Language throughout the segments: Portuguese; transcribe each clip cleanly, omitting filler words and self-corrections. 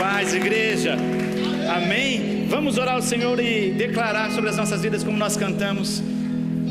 paz, igreja. Amém? Vamos orar ao Senhor e declarar sobre as nossas vidas como nós cantamos.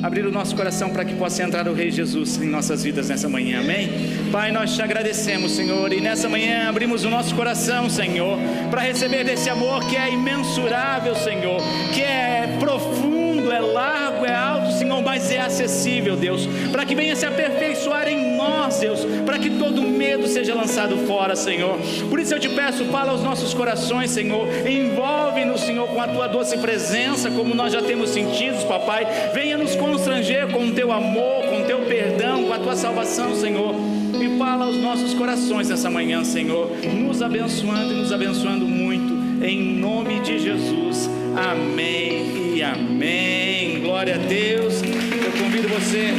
Abrir o nosso coração para que possa entrar o Rei Jesus em nossas vidas nessa manhã, amém? Pai, nós te agradecemos, Senhor, e nessa manhã abrimos o nosso coração, Senhor, para receber desse amor que é imensurável, Senhor, que é profundo, é largo, é alto, Senhor, mas é acessível, Deus, para que venha se aperfeiçoar em nós, Deus, para que todo medo seja lançado fora, Senhor. Por isso eu te peço, fala aos nossos corações, Senhor, envolve-nos, Senhor, com a tua doce presença, como nós já temos sentido, papai. Venha nos constranger com o teu amor, com o teu perdão, com a tua salvação, Senhor, e fala aos nossos corações essa manhã, Senhor, nos abençoando e nos abençoando muito, em nome de Jesus, amém e amém. Glória a Deus. Eu convido você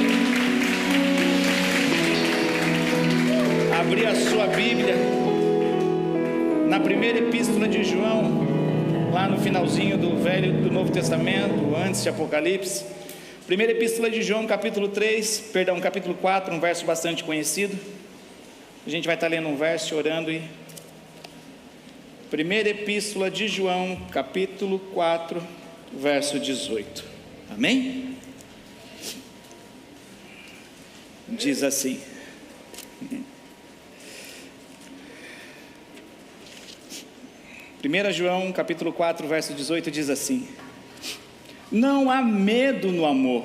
a abrir a sua Bíblia na primeira epístola de João, lá no finalzinho do Novo Testamento, antes de Apocalipse. Primeira epístola de João, capítulo 4, um verso bastante conhecido. A gente vai estar lendo um verso, orando e... Primeira epístola de João, capítulo 4, verso 18. Amém? Diz assim: Primeira João, capítulo 4, verso 18, diz assim: Não há medo no amor,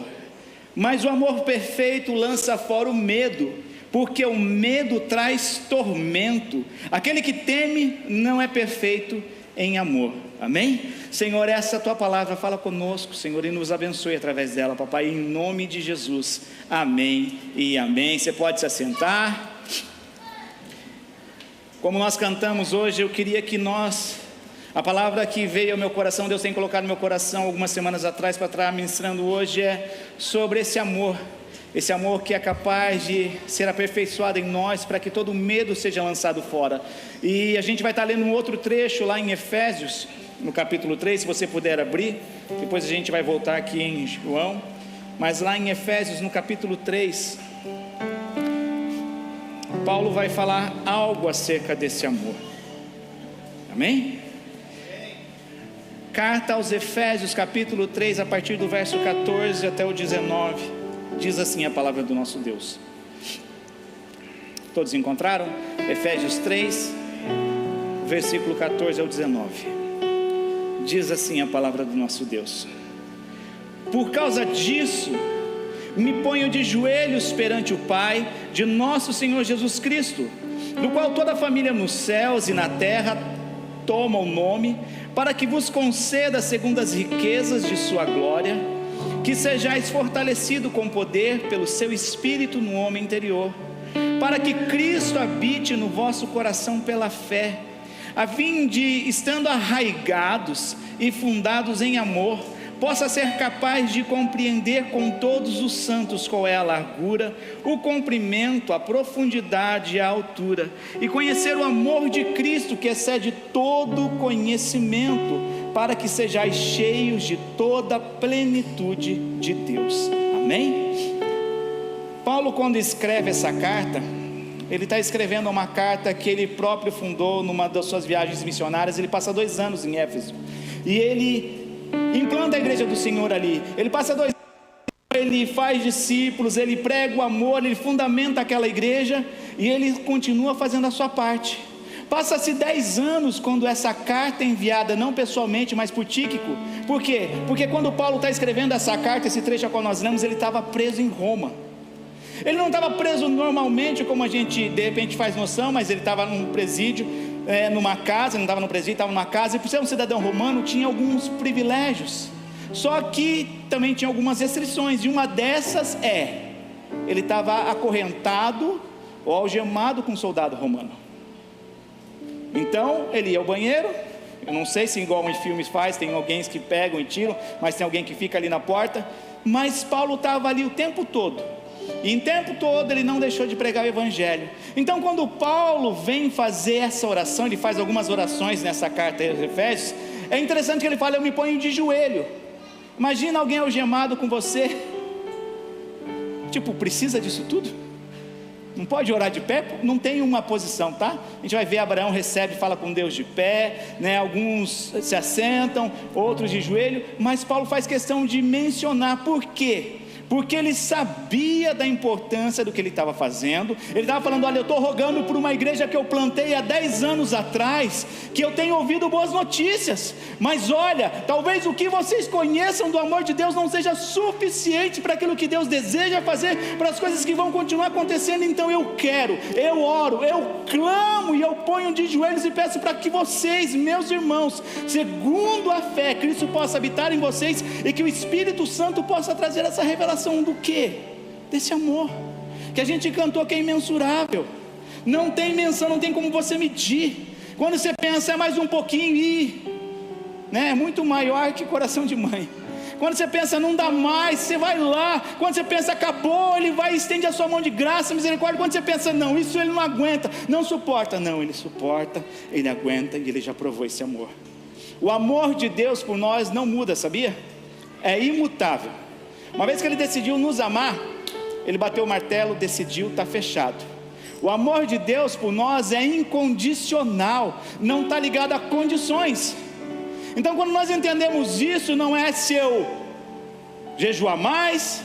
mas o amor perfeito lança fora o medo, porque o medo traz tormento. Aquele que teme não é perfeito em amor. Amém? Senhor, essa é a tua palavra, fala conosco, Senhor, e nos abençoe através dela, papai, em nome de Jesus, amém e amém. Você pode se assentar. Como nós cantamos hoje, eu queria que a palavra que veio ao meu coração, Deus tem colocado no meu coração algumas semanas atrás para estar ministrando hoje, é sobre esse amor que é capaz de ser aperfeiçoado em nós, para que todo medo seja lançado fora. E a gente vai estar lendo um outro trecho lá em Efésios, no capítulo 3, se você puder abrir, depois a gente vai voltar aqui em João, mas lá em Efésios, no capítulo 3, Paulo vai falar algo acerca desse amor. Amém? Carta aos Efésios, capítulo 3, a partir do verso 14 até o 19, diz assim a palavra do nosso Deus. Todos encontraram? Efésios 3, versículo 14 ao 19. Diz assim a palavra do nosso Deus: Por causa disso, me ponho de joelhos perante o Pai de nosso Senhor Jesus Cristo, do qual toda a família nos céus e na terra toma o nome, para que vos conceda, segundo as riquezas de sua glória, que sejais fortalecido com poder pelo seu Espírito no homem interior, para que Cristo habite no vosso coração pela fé, a fim de, estando arraigados e fundados em amor, possa ser capaz de compreender com todos os santos qual é a largura, o comprimento, a profundidade e a altura, e conhecer o amor de Cristo, que excede todo conhecimento, para que sejais cheios de toda a plenitude de Deus. Amém? Paulo, quando escreve essa carta, ele está escrevendo uma carta que ele próprio fundou numa das suas viagens missionárias. Ele passa 2 anos em Éfeso, e ele implanta a igreja do Senhor ali. Ele passa 2 anos, ele faz discípulos, ele prega o amor, ele fundamenta aquela igreja, e ele continua fazendo a sua parte. Passa-se 10 anos quando essa carta é enviada, não pessoalmente, mas por Tíquico. Por quê? Porque quando Paulo está escrevendo essa carta, esse trecho a qual nós lemos, ele estava preso em Roma. Ele não estava preso normalmente, como a gente de repente faz noção, mas ele estava num presídio, numa casa, não estava no presídio, estava numa casa, e por ser um cidadão romano, tinha alguns privilégios, só que também tinha algumas restrições, e uma dessas ele estava acorrentado ou algemado com um soldado romano. Então, ele ia ao banheiro, eu não sei se igual em filmes faz, tem alguém que pegam e tiram, mas tem alguém que fica ali na porta, mas Paulo estava ali o tempo todo, e em tempo todo ele não deixou de pregar o evangelho. Então, quando Paulo vem fazer essa oração, ele faz algumas orações nessa carta aos Efésios, é interessante que ele fala: eu me ponho de joelho. Imagina alguém algemado com você, precisa disso tudo? Não pode orar de pé, não tem uma posição, tá? A gente vai ver, Abraão recebe, fala com Deus de pé, né? Alguns se assentam, outros de joelho, mas Paulo faz questão de mencionar. Por quê? Porque ele sabia da importância do que ele estava fazendo. Ele estava falando: olha, eu estou rogando por uma igreja que eu plantei há 10 anos atrás, que eu tenho ouvido boas notícias, mas olha, talvez o que vocês conheçam do amor de Deus não seja suficiente para aquilo que Deus deseja fazer, para as coisas que vão continuar acontecendo. Então eu quero, eu oro, eu clamo e eu ponho de joelhos e peço para que vocês, meus irmãos, segundo a fé, Cristo possa habitar em vocês, e que o Espírito Santo possa trazer essa revelação do quê? Desse amor que a gente cantou, que é imensurável, não tem menção, não tem como você medir. Quando você pensa, é mais um pouquinho e, né, é muito maior que coração de mãe. Quando você pensa, não dá mais, você vai lá. Quando você pensa, acabou, ele vai e estende a sua mão de graça, misericórdia. Quando você pensa, não, isso ele não aguenta, não suporta, não, ele suporta, ele aguenta, e ele já provou esse amor. O amor de Deus por nós não muda, sabia? É imutável. Uma vez que ele decidiu nos amar, ele bateu o martelo, decidiu, está fechado. O amor de Deus por nós é incondicional, não está ligado a condições. Então quando nós entendemos isso, não é se eu jejuar mais,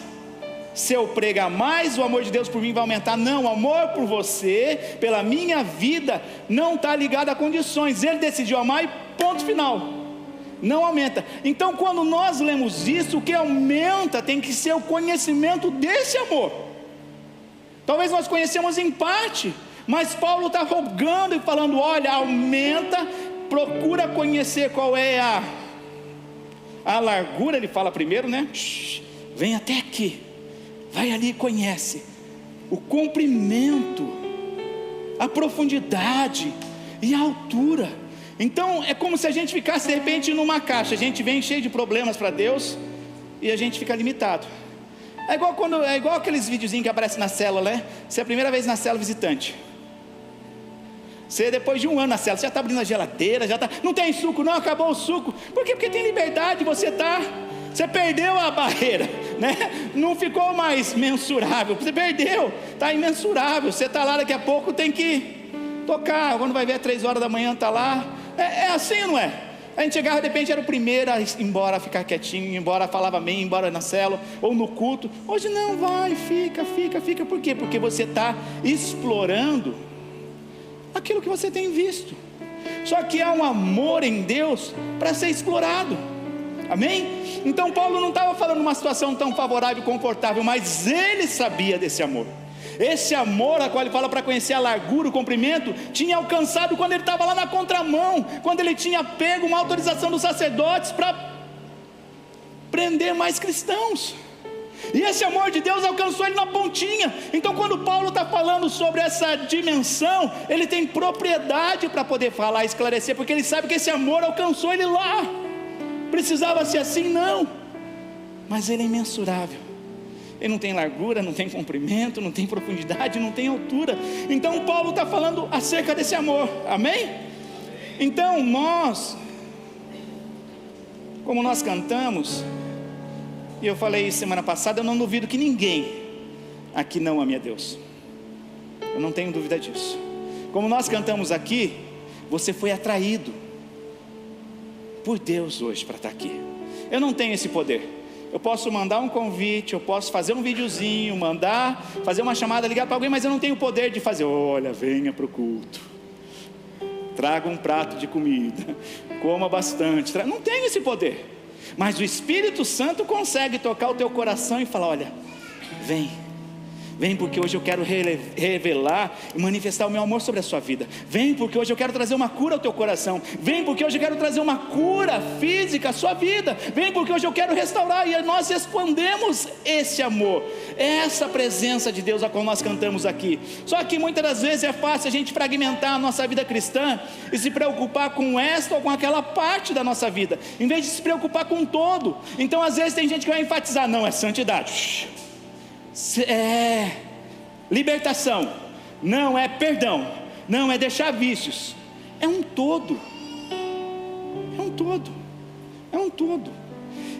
se eu pregar mais, o amor de Deus por mim vai aumentar. Não, o amor por você, pela minha vida, não está ligado a condições. Ele decidiu amar e ponto final. Não aumenta. Então quando nós lemos isso, o que aumenta tem que ser o conhecimento desse amor. Talvez nós conhecemos em parte, mas Paulo está rogando e falando: olha, aumenta, procura conhecer qual é a largura. Ele fala primeiro, né? Vem até aqui, vai ali e conhece o comprimento, a profundidade e a altura. Então é como se a gente ficasse de repente numa caixa. A gente vem cheio de problemas para Deus e a gente fica limitado. É igual aqueles videozinhos que aparecem na célula, né? Você é a primeira vez na célula visitante. Você depois de um ano na célula, você já está abrindo a geladeira, já está, não tem suco não, acabou o suco. Por quê? Porque tem liberdade, você perdeu a barreira, né? Não ficou mais mensurável, você perdeu, está imensurável. Você está lá, daqui a pouco tem que tocar, quando vai ver 3 horas da manhã está lá. É assim, não é? A gente chegava, de repente era o primeiro a ir embora, a ficar quietinho, embora falava amém, embora na célula ou no culto. Hoje não, vai, fica. Por quê? Porque você está explorando aquilo que você tem visto. Só que há um amor em Deus para ser explorado. Amém? Então Paulo não estava falando uma situação tão favorável e confortável, mas ele sabia desse amor. Esse amor a qual ele fala para conhecer a largura, o comprimento, tinha alcançado quando ele estava lá na contramão, quando ele tinha pego uma autorização dos sacerdotes para prender mais cristãos. E esse amor de Deus alcançou ele na pontinha. Então quando Paulo está falando sobre essa dimensão, ele tem propriedade para poder falar e esclarecer, porque ele sabe que esse amor alcançou ele lá. Precisava ser assim? Não, mas ele é imensurável. Ele não tem largura, não tem comprimento, não tem profundidade, não tem altura. Então Paulo está falando acerca desse amor. Amém? Então nós, como nós cantamos, e eu falei isso semana passada, eu não duvido que ninguém aqui não ame a Deus. Eu não tenho dúvida disso. Como nós cantamos aqui, você foi atraído por Deus hoje para estar aqui. Eu não tenho esse poder. Eu posso mandar um convite, eu posso fazer um videozinho, fazer uma chamada, ligar para alguém, mas eu não tenho o poder de fazer: olha, venha para o culto, traga um prato de comida, coma bastante. Não tenho esse poder, mas o Espírito Santo consegue tocar o teu coração e falar: olha, vem porque hoje eu quero revelar e manifestar o meu amor sobre a sua vida. Vem porque hoje eu quero trazer uma cura ao teu coração. Vem porque hoje eu quero trazer uma cura física à sua vida. Vem porque hoje eu quero restaurar. E nós respondemos esse amor, essa presença de Deus a qual nós cantamos aqui. Só que muitas das vezes é fácil a gente fragmentar a nossa vida cristã e se preocupar com esta ou com aquela parte da nossa vida, em vez de se preocupar com o todo. Então às vezes tem gente que vai enfatizar: não, é santidade, é libertação, não é perdão, não é deixar vícios. É um todo.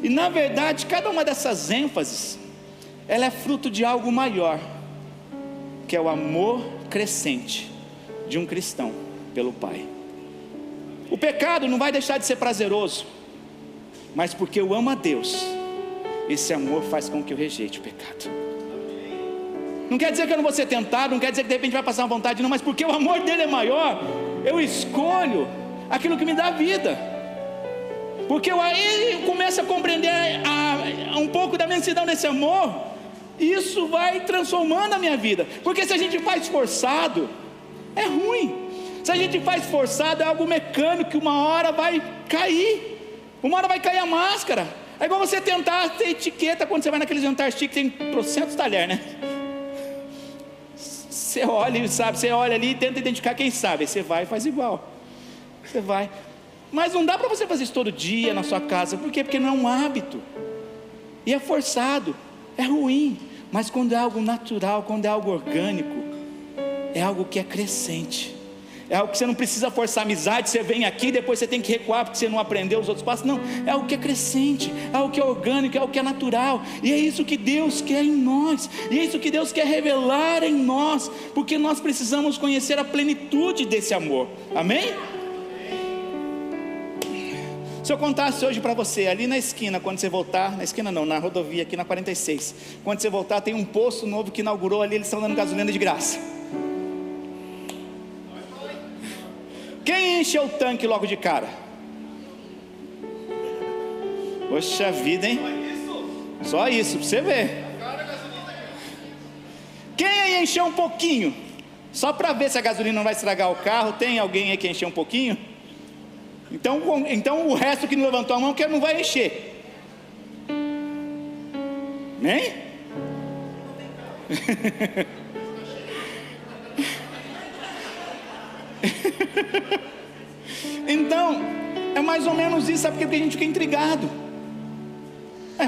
E na verdade cada uma dessas ênfases, ela é fruto de algo maior. que é o amor crescente de um cristão pelo Pai. O pecado não vai deixar de ser prazeroso, mas porque eu amo a Deus, esse amor faz com que eu rejeite o pecado. Não quer dizer que eu não vou ser tentado, não quer dizer que de repente vai passar uma vontade, não, mas porque o amor dele é maior, eu escolho aquilo que me dá vida. Porque eu aí começo a compreender um pouco da imensidão desse amor, isso vai transformando a minha vida. Porque se a gente faz forçado, é ruim. Se a gente faz forçado, é algo mecânico, que uma hora vai cair. Uma hora vai cair a máscara. É igual você tentar ter etiqueta quando você vai naquele jantar chique, tem trocentos talheres, né? Você olha, sabe, você olha ali e tenta identificar quem sabe. Aí você vai e faz igual. Você vai. Mas não dá para você fazer isso todo dia na sua casa. Por quê? Porque não é um hábito. E é forçado. É ruim. Mas quando é algo natural, quando é algo orgânico, é algo que é crescente. É algo que você não precisa forçar amizade. Você vem aqui, depois você tem que recuar porque você não aprendeu os outros passos. Não, é algo que é crescente, é algo que é orgânico, é algo que é natural. E é isso que Deus quer em nós. E é isso que Deus quer revelar em nós. Porque nós precisamos conhecer a plenitude desse amor. Amém? Se eu contasse hoje para você, ali na esquina, quando você voltar, na esquina não, na rodovia aqui na 46, quando você voltar tem um posto novo que inaugurou ali, eles estão dando gasolina de graça. Quem encheu o tanque logo de cara? Poxa vida, hein? Só isso, para você ver. Quem aí encheu um pouquinho? Só para ver se a gasolina não vai estragar o carro. Tem alguém aí que encheu um pouquinho? Então o resto que não levantou a mão, que não vai encher. Nem? Então, é mais ou menos isso. Sabe por que a gente fica intrigado?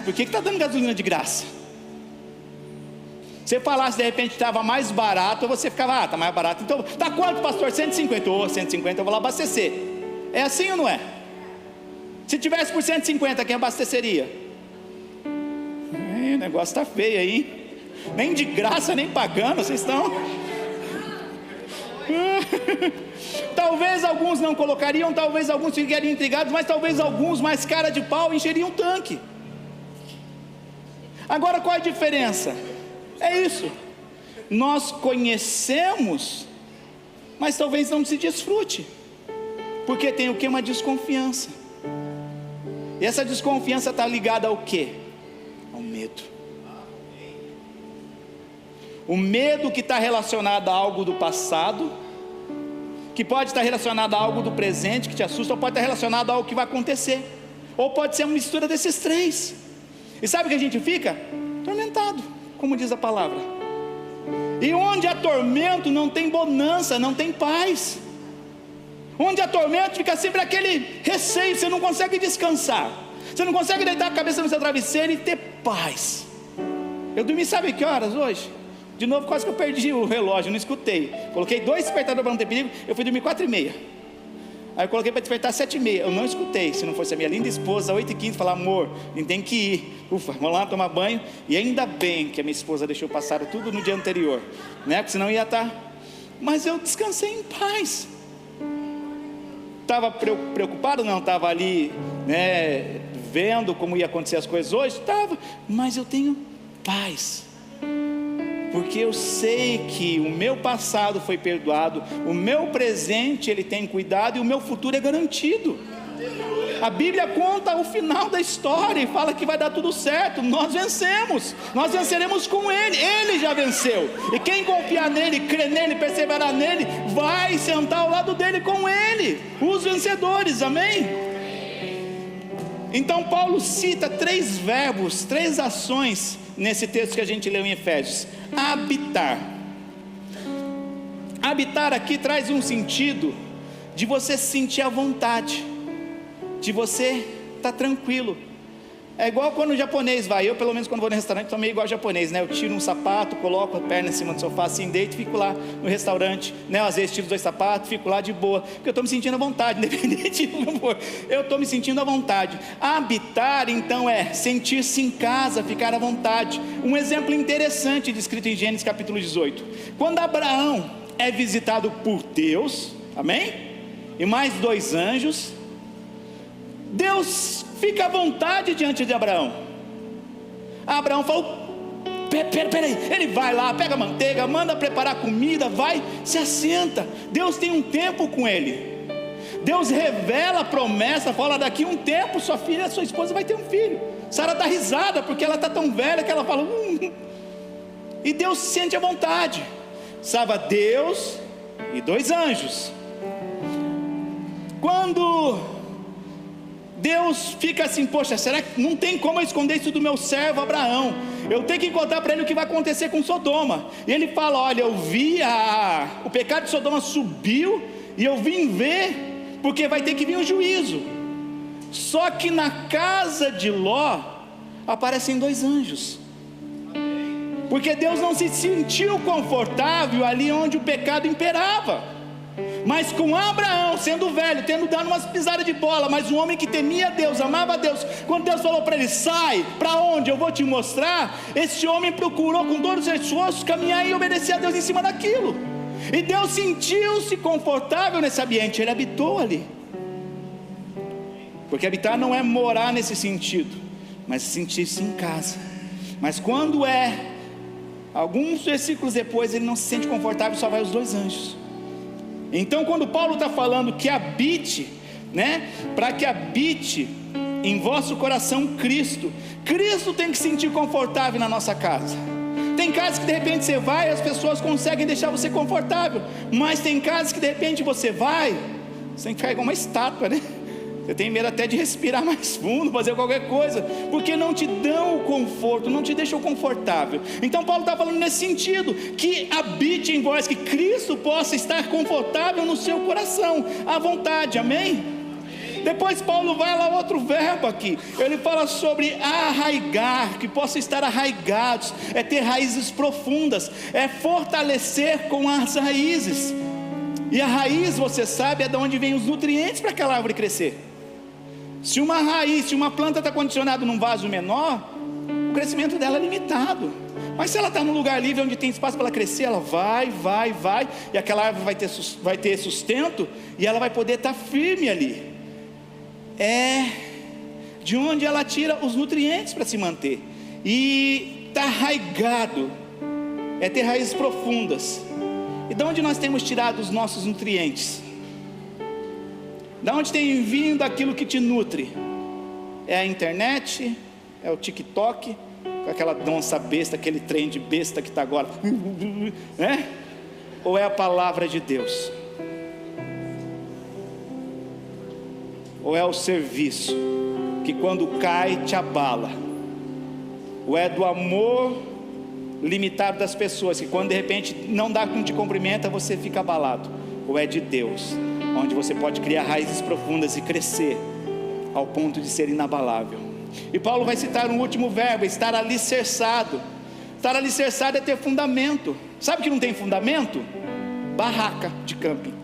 Por que está dando gasolina de graça? Se falasse de repente estava mais barato, você ficava, está mais barato. Então, está quanto, pastor? 150, 150 eu vou lá abastecer. É assim ou não é? Se tivesse por 150, quem abasteceria? O negócio está feio aí. Nem de graça, nem pagando, vocês estão... Talvez alguns não colocariam, talvez alguns ficariam intrigados, mas talvez alguns mais cara de pau encheriam um tanque. Agora qual é a diferença? É isso, nós conhecemos, mas talvez não se desfrute, porque tem o que? Uma desconfiança. E essa desconfiança está ligada ao que? Ao medo. O medo que está relacionado a algo do passado, que pode estar relacionado a algo do presente que te assusta, ou pode estar relacionado a algo que vai acontecer, ou pode ser uma mistura desses três. E sabe o que a gente fica? Atormentado, como diz a palavra. E onde há tormento não tem bonança, não tem paz. Onde há tormento fica sempre aquele receio, você não consegue descansar, você não consegue deitar a cabeça no seu travesseiro e ter paz. Eu dormi sabe que horas hoje? De novo quase que eu perdi o relógio, não escutei. Coloquei 2 despertadores para não ter perigo, eu fui dormir 4h30. Aí eu coloquei para despertar 7h30, eu não escutei. Se não fosse a minha linda esposa, 8h15, falar, amor, a gente tem que ir. Ufa, vamos lá tomar banho. E ainda bem que a minha esposa deixou passar tudo no dia anterior, né? Porque senão ia estar... Mas eu descansei em paz. Estava preocupado? Não, estava ali, né, vendo como ia acontecer as coisas hoje? Estava, mas eu tenho paz. Porque eu sei que o meu passado foi perdoado, o meu presente Ele tem cuidado e o meu futuro é garantido. A Bíblia conta o final da história e fala que vai dar tudo certo. Nós vencemos, nós venceremos com Ele, Ele já venceu. E quem confiar nele, crer nele, perseverar nele, vai sentar ao lado dele com Ele, os vencedores, amém? Então Paulo cita 3 verbos, 3 ações nesse texto que a gente leu em Efésios. Habitar. Habitar aqui traz um sentido de você se sentir à vontade, de você estar tranquilo, É igual quando o japonês vai. Eu, pelo menos, quando vou no restaurante, sou meio igual ao japonês, né? Eu tiro um sapato, coloco a perna em cima do sofá, assim, deito e fico lá no restaurante, né? Às vezes tiro 2 sapatos, fico lá de boa, porque eu estou me sentindo à vontade, independente do que for. Eu estou me sentindo à vontade. Habitar, então, é sentir-se em casa, ficar à vontade. Um exemplo interessante descrito em Gênesis capítulo 18. Quando Abraão é visitado por Deus, amém? E mais 2 anjos, Deus fica à vontade diante de Abraão. Abraão falou: peraí, ele vai lá, pega a manteiga, manda preparar comida, vai, se assenta. Deus tem um tempo com ele. Deus revela a promessa, fala: daqui a um tempo sua filha, sua esposa vai ter um filho. Sara dá risada, porque ela está tão velha que ela fala E Deus se sente à vontade. Estava Deus e 2 anjos. Quando Deus fica assim: poxa, será que não tem como eu esconder isso do meu servo Abraão? Eu tenho que contar para ele o que vai acontecer com Sodoma. E ele fala: olha, eu vi o pecado de Sodoma subiu, e eu vim ver, porque vai ter que vir um juízo. Só que na casa de Ló aparecem 2 anjos, porque Deus não se sentiu confortável ali onde o pecado imperava. Mas com Abraão, sendo velho, tendo dado umas pisadas de bola, mas um homem que temia Deus, amava a Deus, quando Deus falou para ele: sai, para onde? Eu vou te mostrar. Esse homem procurou com todos os esforços caminhar e obedecer a Deus em cima daquilo. E Deus sentiu-se confortável nesse ambiente, ele habitou ali. Porque habitar não é morar nesse sentido, mas sentir-se em casa. Mas quando alguns versículos depois, ele não se sente confortável, só vai os 2 anjos. Então, quando Paulo está falando que habite, né? Para que habite em vosso coração Cristo. Cristo tem que se sentir confortável na nossa casa. Tem casas que de repente você vai e as pessoas conseguem deixar você confortável. Mas tem casas que de repente você vai, você tem que ficar igual uma estátua, né? Você tem medo até de respirar mais fundo, fazer qualquer coisa, porque não te dão o conforto, não te deixam confortável. Então Paulo está falando nesse sentido, que habite em vós, que Cristo possa estar confortável no seu coração, à vontade, amém? Depois Paulo vai lá, outro verbo aqui, ele fala sobre arraigar, que possa estar arraigados, é ter raízes profundas, é fortalecer com as raízes. E a raiz, você sabe, é de onde vem os nutrientes para aquela árvore crescer. Se uma raiz, se uma planta está condicionada num vaso menor, o crescimento dela é limitado. Mas se ela está num lugar livre onde tem espaço para ela crescer, ela vai, e aquela árvore vai ter sustento, e ela vai poder estar firme ali. É de onde ela tira os nutrientes para se manter. E está arraigado, é ter raízes profundas. E de onde nós temos tirado os nossos nutrientes? De onde tem vindo aquilo que te nutre? É a internet? É o TikTok? Com aquela dança besta, aquele trem de besta que está agora, né? Ou é a palavra de Deus? Ou é o serviço, que quando cai te abala? Ou é do amor limitado das pessoas, que quando de repente não dá quem te cumprimenta, você fica abalado? Ou é de Deus, onde você pode criar raízes profundas e crescer ao ponto de ser inabalável? E Paulo vai citar um último verbo: estar alicerçado. Estar alicerçado é ter fundamento. Sabe que não tem fundamento? Barraca de camping.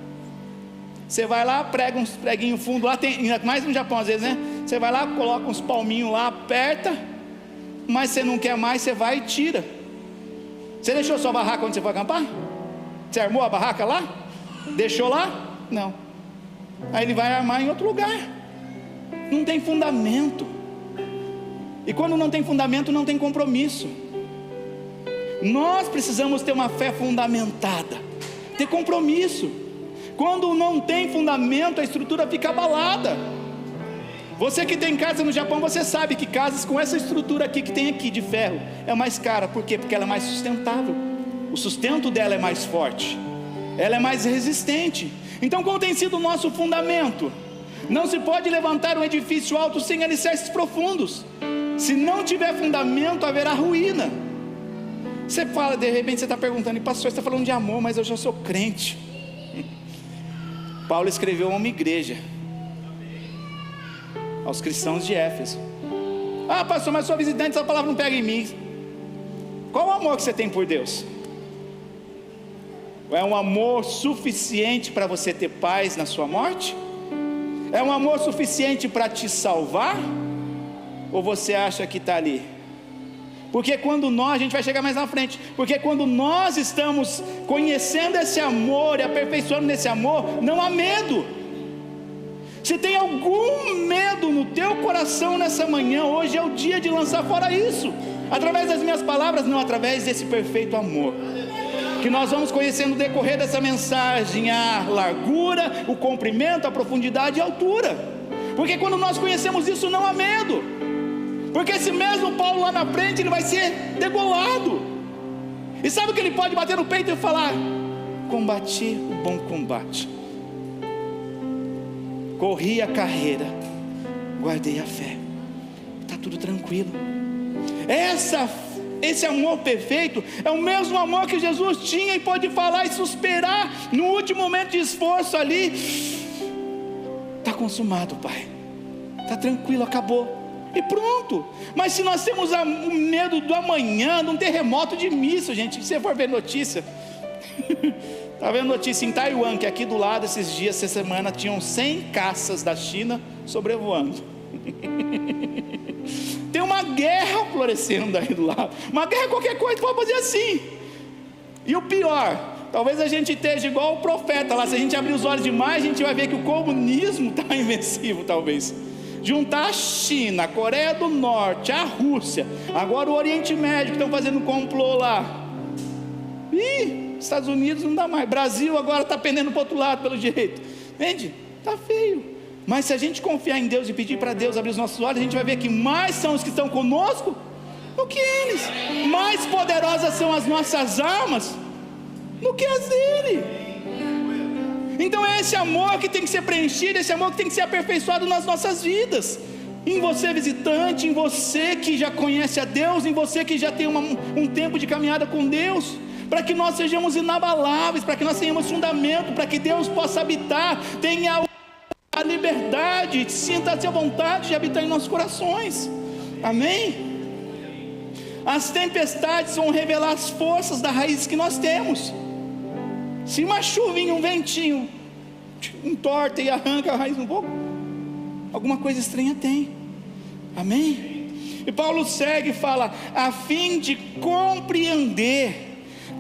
Você vai lá, prega uns preguinhos fundo lá, tem, mais no Japão às vezes, né? Você vai lá, coloca uns palminhos lá, aperta, mas você não quer mais, você vai e tira. Você deixou sua barraca onde você foi acampar? Você armou a barraca lá? Deixou lá? Não. Aí ele vai armar em outro lugar. Não tem fundamento. E quando não tem fundamento, não tem compromisso. Nós precisamos ter uma fé fundamentada, ter compromisso. Quando não tem fundamento, a estrutura fica abalada. Você que tem casa no Japão, você sabe que casas com essa estrutura aqui que tem aqui de ferro é mais cara. Por quê? Porque ela é mais sustentável. O sustento dela é mais forte, ela é mais resistente. Então, qual tem sido o nosso fundamento? Não se pode levantar um edifício alto sem alicerces profundos. Se não tiver fundamento, haverá ruína. Você fala, de repente você está perguntando: e pastor, você está falando de amor, mas eu já sou crente. Paulo escreveu a uma igreja, aos cristãos de Éfeso. Ah, pastor, mas sou visitante, essa palavra não pega em mim. Qual o amor que você tem por Deus? É um amor suficiente para você ter paz na sua morte? É um amor suficiente para te salvar? Ou você acha que está ali? Porque quando nós, a gente vai chegar mais na frente, porque quando nós estamos conhecendo esse amor e aperfeiçoando nesse amor, não há medo. Se tem algum medo no teu coração nessa manhã, hoje é o dia de lançar fora isso, através das minhas palavras, não através desse perfeito amor, que nós vamos conhecer no decorrer dessa mensagem, a largura, o comprimento, a profundidade e a altura, porque quando nós conhecemos isso, não há medo, porque esse mesmo Paulo lá na frente, ele vai ser degolado, e sabe o que ele pode bater no peito e falar? Combati o bom combate, corri a carreira, guardei a fé, está tudo tranquilo. Esse amor perfeito é o mesmo amor que Jesus tinha e pode falar e suspirar no último momento de esforço ali. Está consumado, Pai, está tranquilo, acabou, e pronto. Mas se nós temos o medo do amanhã, de um terremoto de míssil, gente, se você for ver notícia, está vendo notícia em Taiwan, que aqui do lado esses dias, essa semana, tinham 100 caças da China sobrevoando. Tem uma guerra florescendo aí do lado, uma guerra, qualquer coisa pode fazer assim. E o pior, talvez a gente esteja igual o profeta lá, se a gente abrir os olhos demais, a gente vai ver que o comunismo está invencível, talvez. Juntar a China, a Coreia do Norte, a Rússia, agora o Oriente Médio, que estão fazendo complô lá. Estados Unidos não dá mais, Brasil agora está pendendo para o outro lado, pelo jeito, entende? Está feio. Mas se a gente confiar em Deus e pedir para Deus abrir os nossos olhos, a gente vai ver que mais são os que estão conosco do que eles, mais poderosas são as nossas armas do que as dele. Então é esse amor que tem que ser preenchido, esse amor que tem que ser aperfeiçoado nas nossas vidas, em você visitante, em você que já conhece a Deus, em você que já tem um tempo de caminhada com Deus, para que nós sejamos inabaláveis, para que nós tenhamos fundamento, para que Deus possa habitar, tenha a liberdade, sinta-se à vontade de habitar em nossos corações. Amém? As tempestades vão revelar as forças das raízes que nós temos. Se uma chuvinha, um ventinho entorta e arranca a raiz um pouco, alguma coisa estranha tem. Amém? E Paulo segue e fala, a fim de compreender.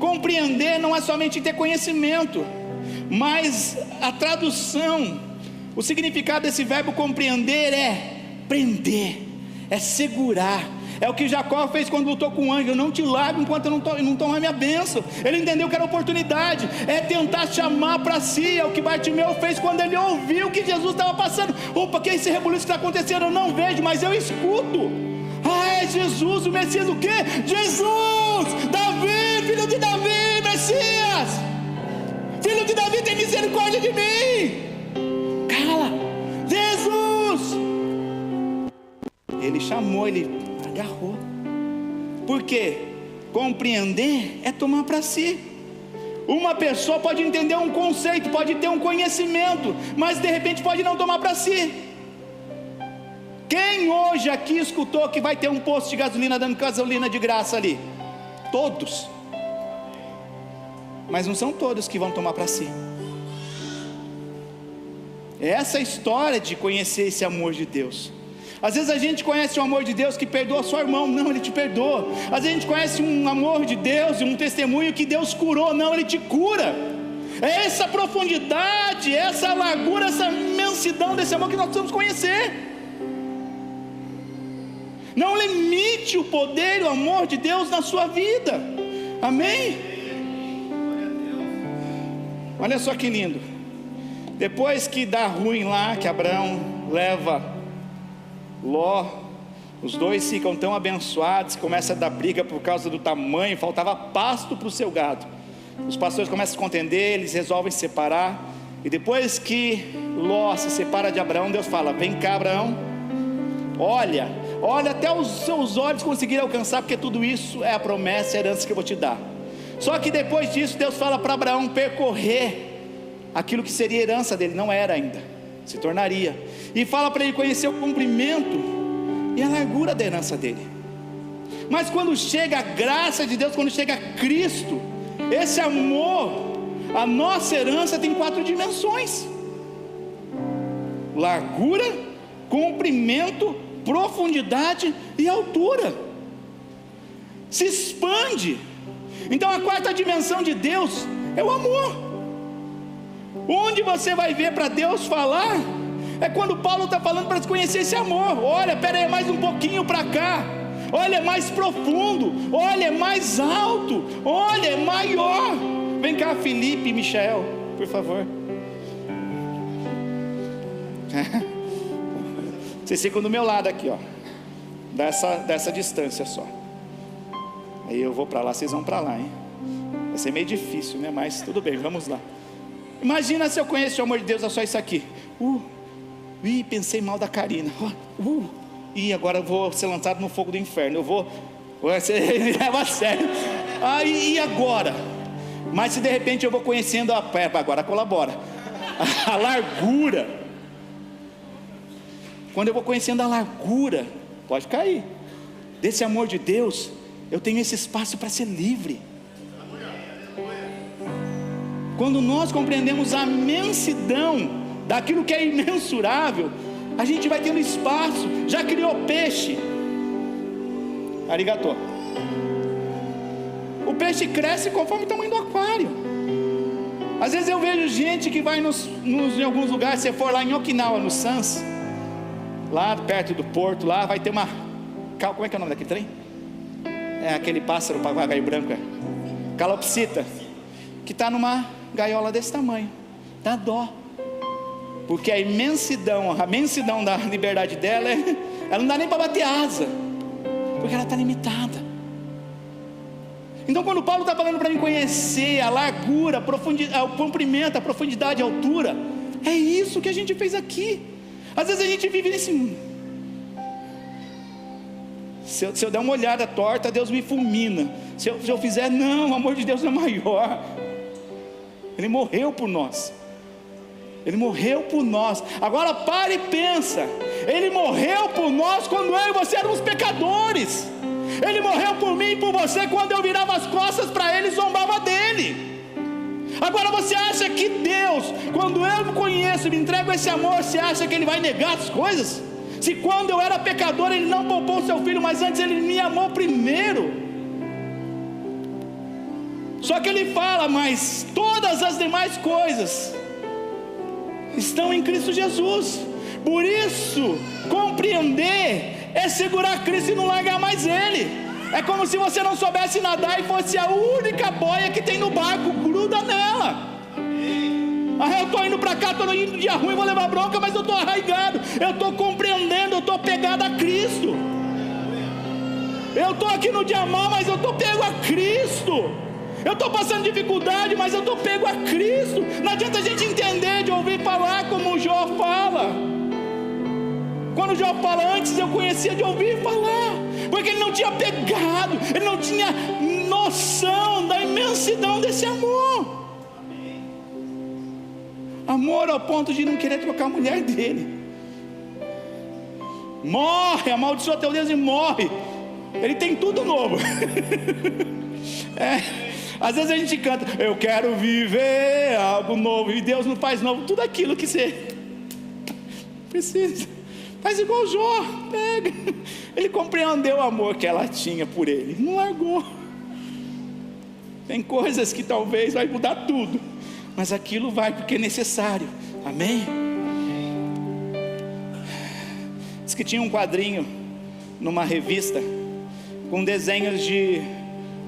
Compreender não é somente ter conhecimento, mas a tradução, o significado desse verbo compreender é prender, é segurar. É o que Jacó fez quando lutou com o anjo: eu não te largo enquanto eu não tomar minha bênção. Ele entendeu que era oportunidade, é tentar chamar para si. É o que Bartimeu fez quando ele ouviu que Jesus estava passando. Opa, que é esse rebuliço que está acontecendo? Eu não vejo, mas eu escuto. Ah, é Jesus, o Messias, o quê? Jesus, Davi, filho de Davi, Messias, filho de Davi, tem misericórdia de mim. Cala, Jesus. Ele chamou, ele agarrou. Por quê? Compreender é tomar para si. Uma pessoa pode entender um conceito, pode ter um conhecimento, mas de repente pode não tomar para si. Quem hoje aqui escutou que vai ter um posto de gasolina dando gasolina de graça ali? Todos. Mas não são todos que vão tomar para si. É essa história de conhecer esse amor de Deus. Às vezes a gente conhece o amor de Deus que perdoa seu irmão. Não, Ele te perdoa. Às vezes a gente conhece um amor de Deus e um testemunho que Deus curou. Não, Ele te cura. É essa profundidade, essa largura, essa imensidão desse amor que nós precisamos conhecer. Não limite o poder e o amor de Deus na sua vida. Amém? Olha só que lindo. Depois que dá ruim lá, que Abraão leva Ló, os dois ficam tão abençoados, começa a dar briga por causa do tamanho, faltava pasto para o seu gado. Os pastores começam a se contender, eles resolvem se separar. E depois que Ló se separa de Abraão, Deus fala: vem cá, Abraão, olha até os seus olhos conseguirem alcançar, porque tudo isso é a promessa e a herança que eu vou te dar. Só que depois disso Deus fala para Abraão percorrer aquilo que seria herança dele, não era ainda, se tornaria, e fala para ele conhecer o cumprimento e a largura da herança dele. Mas quando chega a graça de Deus, quando chega Cristo, esse amor, a nossa herança tem 4 dimensões: largura, comprimento, profundidade e altura. Se expande. Então a 4ª dimensão de Deus é o amor. Onde você vai ver para Deus falar é quando Paulo está falando para conhecer esse amor. Olha, espera aí, mais um pouquinho para cá. Olha, é mais profundo. Olha, é mais alto. Olha, é maior. Vem cá, Felipe e Michael, por favor. Vocês ficam do meu lado aqui, ó, dessa distância só. Aí eu vou para lá, vocês vão para lá, hein? Vai ser meio difícil, né? Mas tudo bem, vamos lá. Imagina se eu conheço o amor de Deus, é só isso aqui. Pensei mal da Karina. Agora eu vou ser lançado no fogo do inferno. Você leva a sério. E agora? Mas se de repente eu vou conhecendo agora colabora. A largura. Quando eu vou conhecendo a largura, pode cair, desse amor de Deus, eu tenho esse espaço para ser livre. Quando nós compreendemos a imensidão daquilo que é imensurável, a gente vai tendo espaço. Já criou peixe? Arigatô. O peixe cresce conforme o tamanho do aquário. Às vezes eu vejo gente que vai em alguns lugares. Se você for lá em Okinawa, no Sans, lá perto do porto, lá vai ter uma... Como é que é o nome daquele trem? É aquele pássaro, papagaio branco, calopsita, que está numa gaiola desse tamanho. Dá dó, porque a imensidão da liberdade dela ela não dá nem para bater asa, porque ela está limitada. Então quando Paulo está falando para mim conhecer a largura, o comprimento, a profundidade, a altura, é isso que a gente fez aqui. Às vezes a gente vive nesse... Se eu der uma olhada torta, Deus me fulmina. Se eu fizer, não, o amor de Deus é maior. Ele morreu por nós. Ele morreu por nós. Agora pare e pensa. Ele morreu por nós quando eu e você éramos pecadores. Ele morreu por mim e por você quando eu virava as costas para Ele e zombava dele. Agora você acha que Deus, quando eu me conheço e me entrego esse amor, você acha que Ele vai negar as coisas? Se quando eu era pecador Ele não poupou o seu filho, mas antes Ele me amou primeiro. Só que Ele fala, mas todas as demais coisas estão em Cristo Jesus. Por isso, compreender é segurar Cristo e não largar mais Ele. É como se você não soubesse nadar e fosse a única boia que tem no barco, gruda nela. Eu estou indo para cá, estou indo dia ruim, vou levar bronca, mas eu estou arraigado, eu estou compreendendo, eu estou pegado a Cristo. Eu estou aqui no dia mal, mas eu estou pego a Cristo. Eu estou passando dificuldade, mas eu estou pego a Cristo. Não adianta a gente entender de ouvir falar como o Jó fala. Quando o Jó fala, antes eu conhecia de ouvir falar, porque ele não tinha pegado, ele não tinha noção da imensidão desse amor. Amor ao ponto de não querer trocar a mulher dele. Morre, amaldiçoa teu Deus e morre. Ele tem tudo novo. Às vezes a gente canta, eu quero viver algo novo, e Deus não faz novo tudo aquilo que você precisa. Faz igual Jó, pega. Ele compreendeu o amor que ela tinha por ele, não largou. Tem coisas que talvez vai mudar tudo, mas aquilo vai porque é necessário. Amém? Diz que tinha um quadrinho numa revista com desenhos de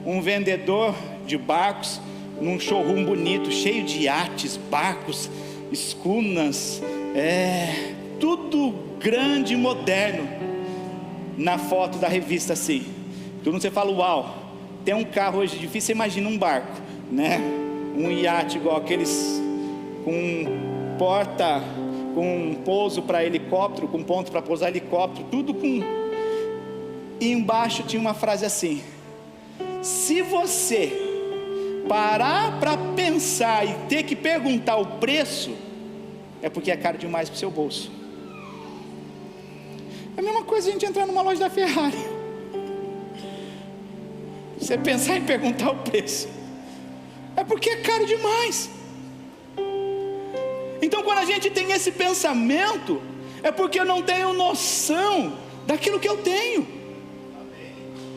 um vendedor de barcos num showroom bonito, cheio de iates, barcos, escunas, tudo grande e moderno na foto da revista assim. Então você fala, uau, tem um carro hoje difícil, você imagina um barco, né? Um iate igual aqueles com porta, com pouso para helicóptero, com ponto para pousar helicóptero, tudo com... E embaixo tinha uma frase assim: se você parar para pensar e ter que perguntar o preço, é porque é caro demais para o seu bolso. É a mesma coisa a gente entrar numa loja da Ferrari. Você pensar em perguntar o preço, é porque é caro demais. Então quando a gente tem esse pensamento, é porque eu não tenho noção daquilo que eu tenho.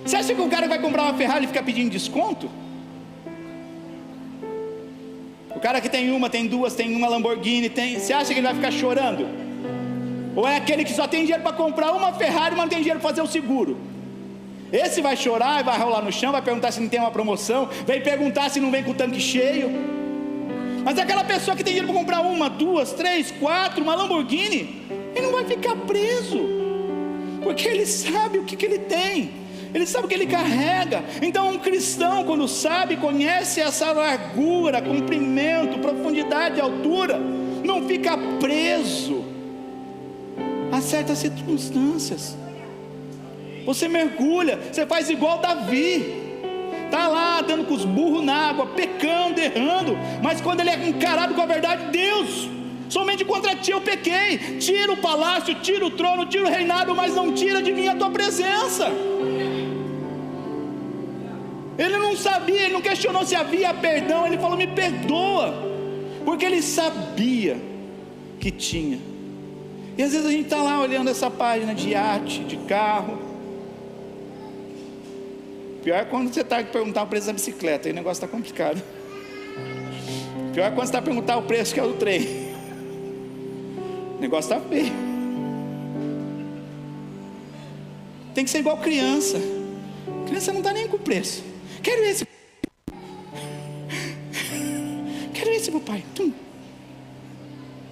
Você acha que o cara vai comprar uma Ferrari e ficar pedindo desconto? O cara que tem uma, tem duas, tem uma Lamborghini, você acha que ele vai ficar chorando? Ou é aquele que só tem dinheiro para comprar uma Ferrari, mas não tem dinheiro para fazer o seguro? Esse vai chorar, vai rolar no chão, vai perguntar se não tem uma promoção, vai perguntar se não vem com o tanque cheio. Mas aquela pessoa que tem dinheiro para comprar uma, duas, três, quatro, uma Lamborghini, ele não vai ficar preso, porque ele sabe o que ele tem, ele sabe o que ele carrega. Então um cristão, quando sabe, conhece essa largura, comprimento, profundidade, altura, não fica preso a certas circunstâncias. Você mergulha, você faz igual Davi, está lá dando com os burros na água, pecando, errando, mas quando ele é encarado com a verdade, Deus, somente contra ti eu pequei, tira o palácio, tira o trono, tira o reinado, mas não tira de mim a tua presença. Ele não sabia, ele não questionou se havia perdão, ele falou: me perdoa, porque ele sabia que tinha. E às vezes a gente está lá olhando essa página de iate, de carro. Pior é quando você está perguntando o preço da bicicleta, aí o negócio está complicado. Pior é quando você está perguntando o preço que é o trem. O negócio está feio. Tem que ser igual criança. Criança não está nem com o preço. Quero esse. Quero esse, meu pai. Tum.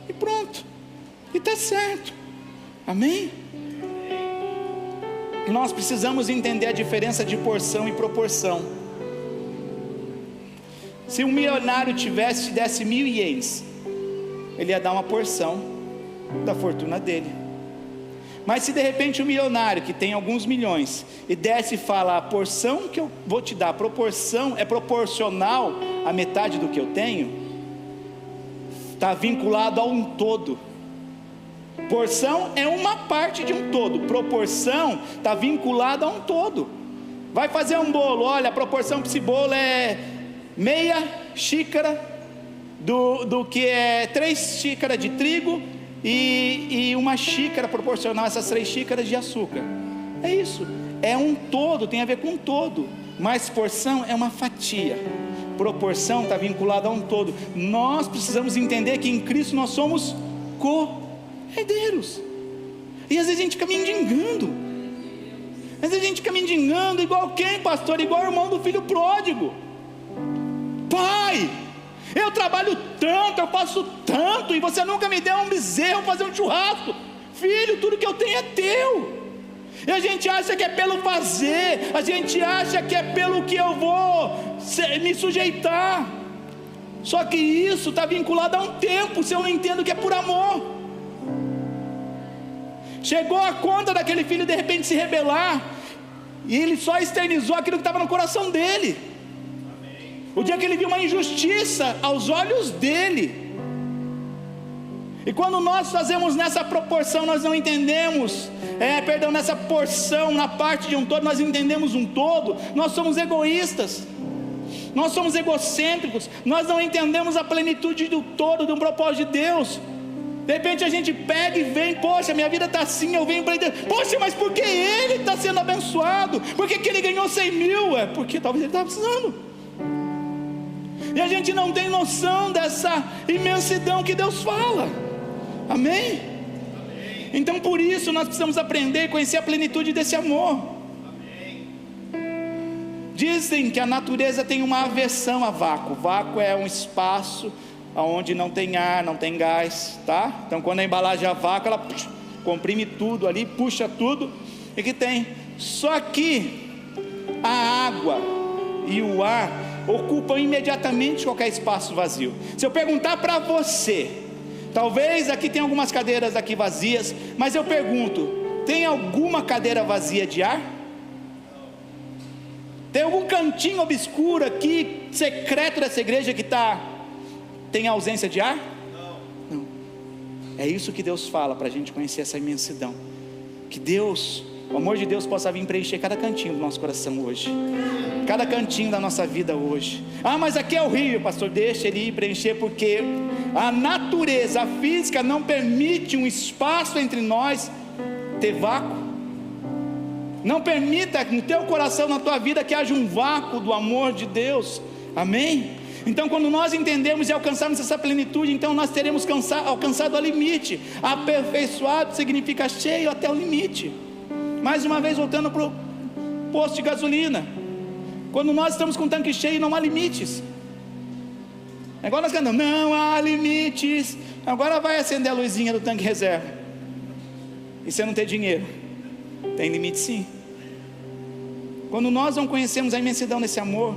E pronto. E está certo. Amém? Nós precisamos entender a diferença de porção e proporção. Se um milionário te desse 1.000 ienes, ele ia dar uma porção da fortuna dele. Mas se de repente um milionário que tem alguns milhões e desce e fala: a porção que eu vou te dar, a proporção é proporcional à metade do que eu tenho, está vinculado a um todo. Porção é uma parte de um todo, proporção está vinculada a um todo. Vai fazer um bolo, olha, a proporção para esse bolo é meia xícara do que é 3 xícaras de trigo e uma xícara proporcional a essas 3 xícaras de açúcar. É isso, é um todo, tem a ver com um todo, mas porção é uma fatia, proporção está vinculada a um todo. Nós precisamos entender que em Cristo nós somos herdeiros. E às vezes a gente fica mendigando. Às vezes a gente fica mendigando igual quem, pastor? Igual o irmão do filho pródigo. Pai, eu trabalho tanto, eu faço tanto, e você nunca me deu um bezerro fazer um churrasco. Filho, tudo que eu tenho é teu. E a gente acha que é pelo fazer, a gente acha que é pelo que eu vou me sujeitar. Só que isso está vinculado a um tempo, se eu não entendo que é por amor. Chegou a conta daquele filho de repente se rebelar, e ele só externizou aquilo que estava no coração dele. O dia que ele viu uma injustiça aos olhos dele. E quando nós fazemos nessa proporção, nós não entendemos, nessa porção, na parte de um todo, nós entendemos um todo, nós somos egoístas, nós somos egocêntricos, nós não entendemos a plenitude do todo, do propósito de Deus. De repente a gente pega e vem: poxa, minha vida está assim, eu venho para Deus. Poxa, mas por que ele está sendo abençoado? Por que ele ganhou 100 mil? É porque talvez ele estava precisando. E a gente não tem noção dessa imensidão que Deus fala. Amém? Então por isso nós precisamos aprender e conhecer a plenitude desse amor. Dizem que a natureza tem uma aversão a vácuo. Vácuo é um espaço onde não tem ar, não tem gás, tá? Então quando a embalagem é a vácuo, ela comprime tudo ali, puxa tudo, e que tem. Só que a água e o ar ocupam imediatamente qualquer espaço vazio. Se eu perguntar para você, talvez aqui tem algumas cadeiras aqui vazias, mas eu pergunto: tem alguma cadeira vazia de ar? Tem algum cantinho obscuro aqui, secreto dessa igreja que tem ausência de ar? Não. É isso que Deus fala para a gente conhecer essa imensidão, Que Deus, o amor de Deus possa vir preencher cada cantinho do nosso coração hoje, cada cantinho da nossa vida hoje. Ah, mas aqui é o rio, pastor, deixa ele ir preencher, porque a natureza, a física não permite um espaço entre nós ter vácuo. Não permita no teu coração, na tua vida, que haja um vácuo do amor de Deus, amém? Então quando nós entendemos e alcançarmos essa plenitude, então nós teremos alcançado o limite. Aperfeiçoado significa cheio até o limite. Mais uma vez voltando para o posto de gasolina, quando nós estamos com o tanque cheio, não há limites. Agora nós cantamos, não há limites. Agora vai acender a luzinha do tanque reserva, e você não tem dinheiro. Tem limite sim. Quando nós não conhecemos a imensidão desse amor,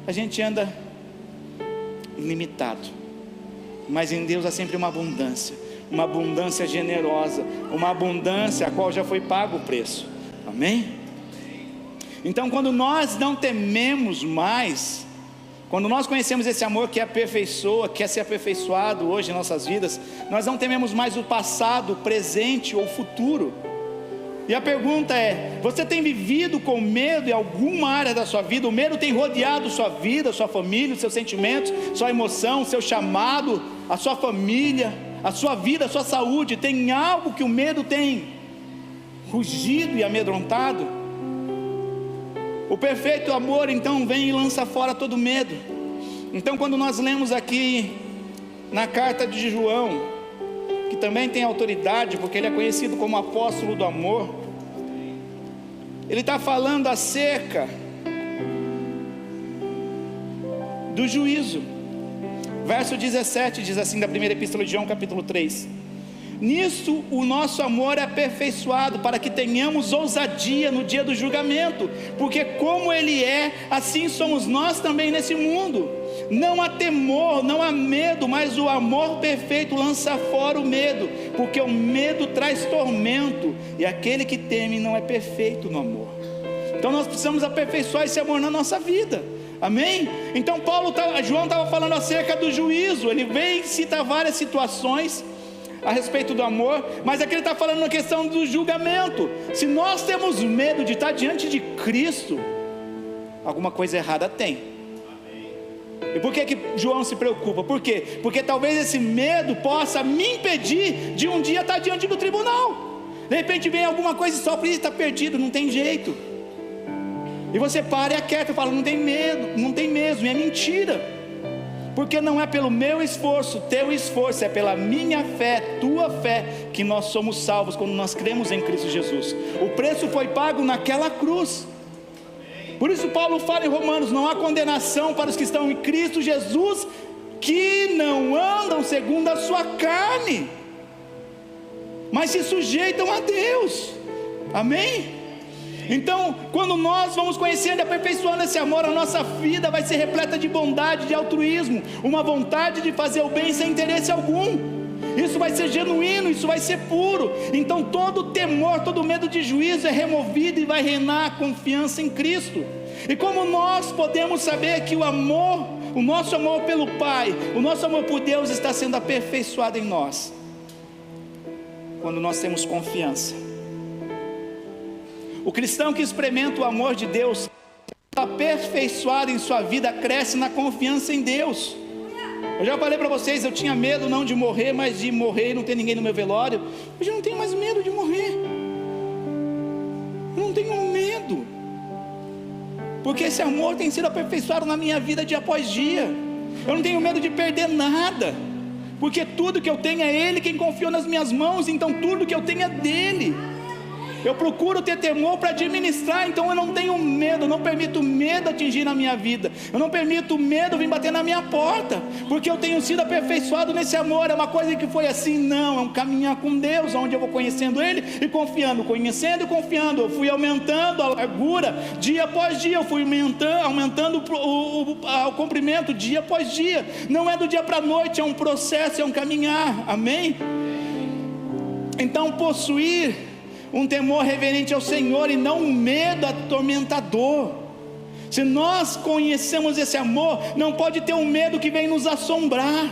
a gente anda limitado. Mas em Deus há sempre uma abundância generosa, uma abundância a qual já foi pago o preço, amém? Então quando nós não tememos mais, quando nós conhecemos esse amor que aperfeiçoa, que quer ser aperfeiçoado hoje em nossas vidas, nós não tememos mais o passado, o presente ou o futuro. E a pergunta é: você tem vivido com medo em alguma área da sua vida? O medo tem rodeado sua vida, sua família, os seus sentimentos, sua emoção, seu chamado, a sua família, a sua vida, a sua saúde. Tem algo que o medo tem rugido e amedrontado? O perfeito amor então vem e lança fora todo medo. Então quando nós lemos aqui na carta de João, que também tem autoridade, porque ele é conhecido como apóstolo do amor, ele está falando acerca do juízo. Verso 17 diz assim, da primeira epístola de João, capítulo 3: nisso o nosso amor é aperfeiçoado, para que tenhamos ousadia no dia do julgamento, porque como Ele é, assim somos nós também nesse mundo. Não há temor, não há medo, mas o amor perfeito lança fora o medo, porque o medo traz tormento, e aquele que teme não é perfeito no amor. Então nós precisamos aperfeiçoar esse amor na nossa vida, amém? Então João estava falando acerca do juízo. Ele vem e cita várias situações a respeito do amor, mas aqui ele está falando na questão do julgamento. Se nós temos medo de estar diante de Cristo, alguma coisa errada tem. E por que João se preocupa? Por quê? Porque talvez esse medo possa me impedir de um dia estar diante do tribunal. De repente vem alguma coisa e só por isso está perdido, não tem jeito. E você para e aquieta e fala, não tem medo, não tem mesmo, e é mentira. Porque não é pelo meu esforço, teu esforço, é pela minha fé, tua fé, que nós somos salvos quando nós cremos em Cristo Jesus. O preço foi pago naquela cruz. Por isso Paulo fala em Romanos, não há condenação para os que estão em Cristo Jesus, que não andam segundo a sua carne, mas se sujeitam a Deus, amém? Então, quando nós vamos conhecendo e aperfeiçoando esse amor, a nossa vida vai ser repleta de bondade, de altruísmo, uma vontade de fazer o bem sem interesse algum. Isso vai ser genuíno, isso vai ser puro. Então todo temor, todo medo de juízo é removido, e vai reinar a confiança em Cristo. E como nós podemos saber que o amor, o nosso amor pelo Pai, o nosso amor por Deus está sendo aperfeiçoado em nós? Quando nós temos confiança. O cristão que experimenta o amor de Deus, aperfeiçoado em sua vida, cresce na confiança em Deus. Eu já falei para vocês, eu tinha medo não de morrer, mas de morrer e não ter ninguém no meu velório. Hoje eu não tenho mais medo de morrer. Eu não tenho medo, porque esse amor tem sido aperfeiçoado na minha vida dia após dia. Eu não tenho medo de perder nada, porque tudo que eu tenho é Ele quem confiou nas minhas mãos. Então tudo que eu tenho é dEle. Eu procuro ter temor para administrar. Então eu não tenho medo, eu não permito medo atingir na minha vida, eu não permito medo vir bater na minha porta, porque eu tenho sido aperfeiçoado nesse amor. É uma coisa que foi assim? Não, é um caminhar com Deus, onde eu vou conhecendo Ele e confiando, conhecendo e confiando. Eu fui aumentando a largura dia após dia, eu fui aumentando o comprimento dia após dia. Não é do dia para a noite, é um processo, é um caminhar, amém? Então possuir um temor reverente ao Senhor e não um medo atormentador. Se nós conhecemos esse amor, não pode ter um medo que vem nos assombrar.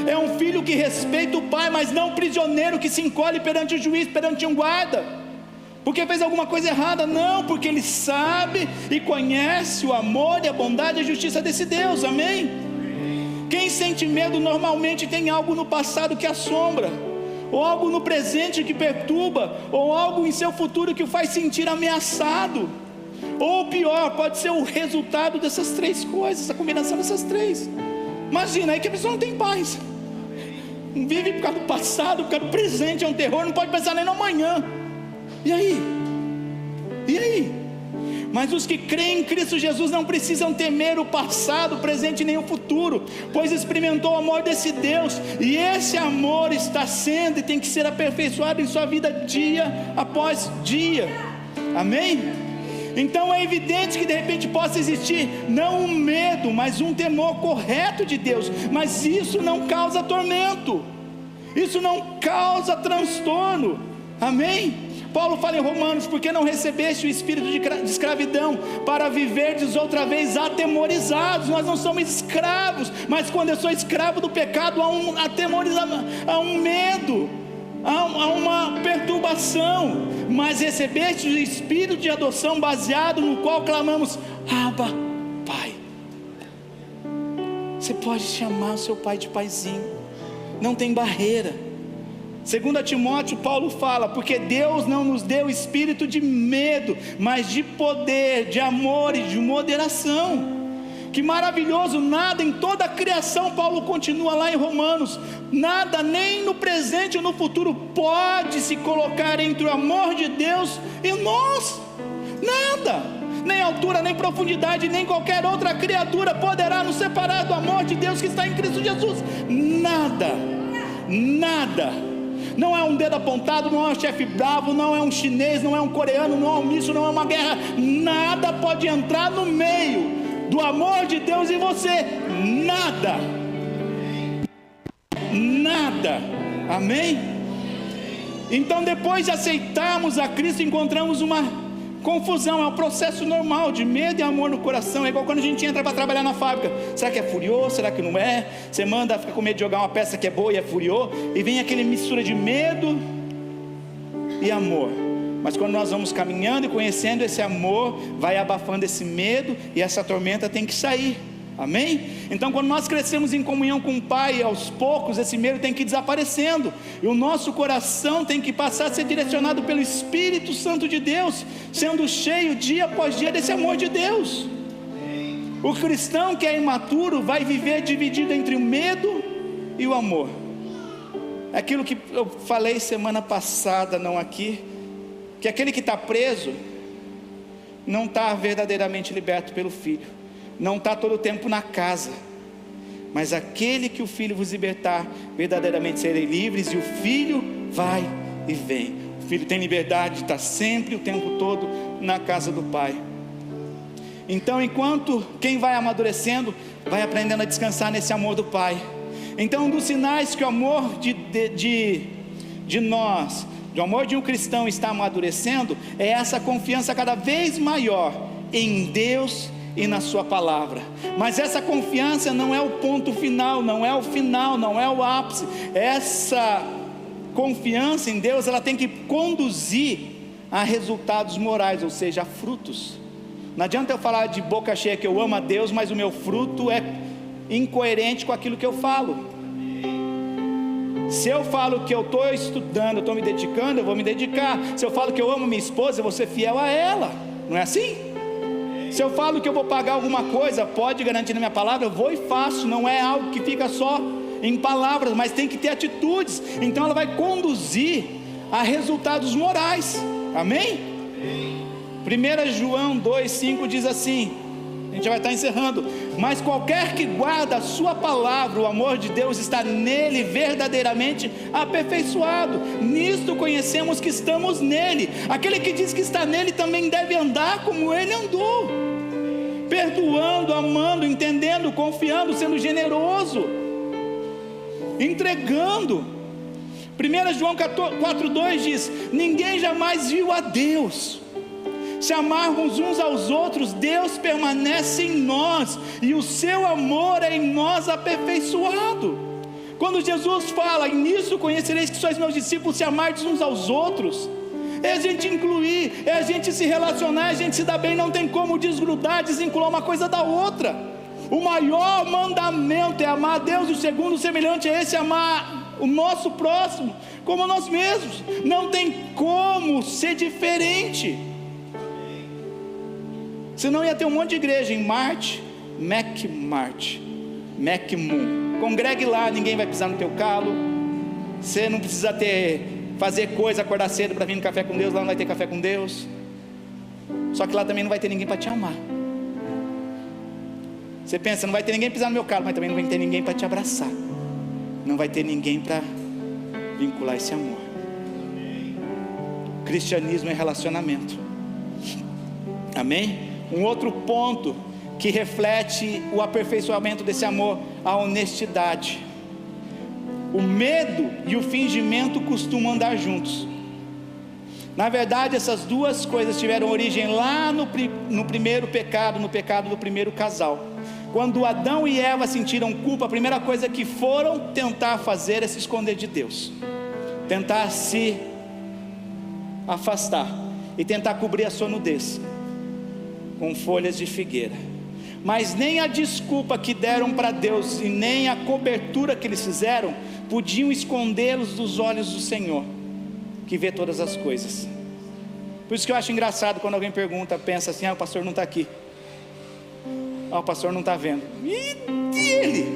É um filho que respeita o pai, mas não um prisioneiro que se encolhe perante o juiz, perante um guarda. porque fez alguma coisa errada, não, porque ele sabe e conhece o amor e a bondade e a justiça desse Deus, amém? Quem sente medo normalmente tem algo no passado que assombra, ou algo no presente que perturba, ou algo em seu futuro que o faz sentir ameaçado, ou pior, pode ser o resultado dessas três coisas, a combinação dessas três. Imagina aí que a pessoa não tem paz, vive por causa do passado, por causa do presente, é um terror, não pode pensar nem no amanhã. E aí? E aí? Mas os que creem em Cristo Jesus não precisam temer o passado, o presente nem o futuro, pois experimentou o amor desse Deus, e esse amor está sendo e tem que ser aperfeiçoado em sua vida dia após dia, amém? Então é evidente que de repente possa existir não um medo, mas um temor correto de Deus, mas isso não causa tormento, isso não causa transtorno, amém? Paulo fala em Romanos: porque não recebeste o espírito de escravidão para viverdes outra vez atemorizados. Nós não somos escravos, mas quando eu sou escravo do pecado, há um atemorizamento, há um medo, há uma perturbação. Mas recebeste o espírito de adoção, baseado no qual clamamos: Abba, Pai. Você pode chamar o seu pai de paizinho, não tem barreira. 2 Timóteo, Paulo fala: porque Deus não nos deu espírito de medo, mas de poder, de amor e de moderação. Que maravilhoso! Nada em toda a criação, Paulo continua lá em Romanos, nada nem no presente ou no futuro pode se colocar entre o amor de Deus e nós. Nada, nem altura, nem profundidade, nem qualquer outra criatura poderá nos separar do amor de Deus que está em Cristo Jesus. Nada, nada. Não é um dedo apontado, não é um chefe bravo, não é um chinês, não é um coreano, não é um míssil, não é uma guerra. Nada pode entrar no meio do amor de Deus em você. Nada. Nada. Amém? Então, depois de aceitarmos a Cristo, encontramos uma confusão. É um processo normal de medo e amor no coração. É igual quando a gente entra para trabalhar na fábrica. Será que é furioso? Será que não é? Você manda, fica com medo de jogar uma peça que é boa e é furioso, e vem aquele mistura de medo e amor. Mas quando nós vamos caminhando e conhecendo esse amor, vai abafando esse medo, e essa tormenta tem que sair. Amém? Então, quando nós crescemos em comunhão com o Pai, aos poucos esse medo tem que ir desaparecendo, e o nosso coração tem que passar a ser direcionado pelo Espírito Santo de Deus, sendo cheio dia após dia desse amor de Deus. O cristão que é imaturo vai viver dividido entre o medo e o amor. Aquilo que eu falei semana passada, não aqui, que aquele que está preso não está verdadeiramente liberto pelo Filho, não está todo o tempo na casa, mas aquele que o Filho vos libertar, verdadeiramente serei livres. E o Filho vai e vem. O Filho tem liberdade de estar sempre, o tempo todo, na casa do Pai. Então, enquanto quem vai amadurecendo, vai aprendendo a descansar nesse amor do Pai. Então, um dos sinais que o amor de nós, do amor de um cristão está amadurecendo, é essa confiança cada vez maior em Deus e na sua palavra. Mas essa confiança não é o ponto final, não é o final, não é o ápice. Essa confiança em Deus, ela tem que conduzir a resultados morais, ou seja, a frutos. Não adianta eu falar de boca cheia que eu amo a Deus, mas o meu fruto é incoerente com aquilo que eu falo. Se eu falo que eu estou estudando, eu estou me dedicando, eu vou me dedicar. Se eu falo que eu amo minha esposa, eu vou ser fiel a ela. Não é assim? Se eu falo que eu vou pagar alguma coisa, pode garantir na minha palavra, eu vou e faço. Não é algo que fica só em palavras, mas tem que ter atitudes. Então ela vai conduzir a resultados morais. Amém? 1 João 2,5 diz assim, a gente já vai estar encerrando: mas qualquer que guarda a sua palavra, o amor de Deus está nele verdadeiramente aperfeiçoado. Nisto conhecemos que estamos nele. Aquele que diz que está nele também deve andar como ele andou, perdoando, amando, entendendo, confiando, sendo generoso, entregando. 1 João 4,2 diz: ninguém jamais viu a Deus. Se amarmos uns aos outros, Deus permanece em nós, e o seu amor é em nós aperfeiçoado. Quando Jesus fala: e nisso conhecereis que sois meus discípulos, se amardes uns aos outros, é a gente incluir, é a gente se relacionar, a gente se dar bem. Não tem como desgrudar, desvincular uma coisa da outra. O maior mandamento é amar a Deus, e o segundo semelhante a esse, amar o nosso próximo como nós mesmos. Não tem como ser diferente. Senão ia ter um monte de igreja em Marte, Macmoon. Congregue lá, ninguém vai pisar no teu calo. Você não precisa fazer coisa, acordar cedo para vir no café com Deus. Lá não vai ter café com Deus. Só que lá também não vai ter ninguém para te amar. Você pensa, não vai ter ninguém pisar no meu calo, mas também não vai ter ninguém para te abraçar. Não vai ter ninguém para vincular esse amor. Cristianismo é relacionamento. Amém? Um outro ponto que reflete o aperfeiçoamento desse amor: a honestidade. O medo e o fingimento costumam andar juntos. Na verdade, essas duas coisas tiveram origem lá no primeiro pecado, no pecado do primeiro casal. Quando Adão e Eva sentiram culpa, a primeira coisa que foram tentar fazer é se esconder de Deus, tentar se afastar e tentar cobrir a sua nudez com folhas de figueira. Mas nem a desculpa que deram para Deus e nem a cobertura que eles fizeram podiam escondê-los dos olhos do Senhor, que vê todas as coisas. Por isso que eu acho engraçado quando alguém pensa assim: o pastor não está aqui, o pastor não está vendo. E ele,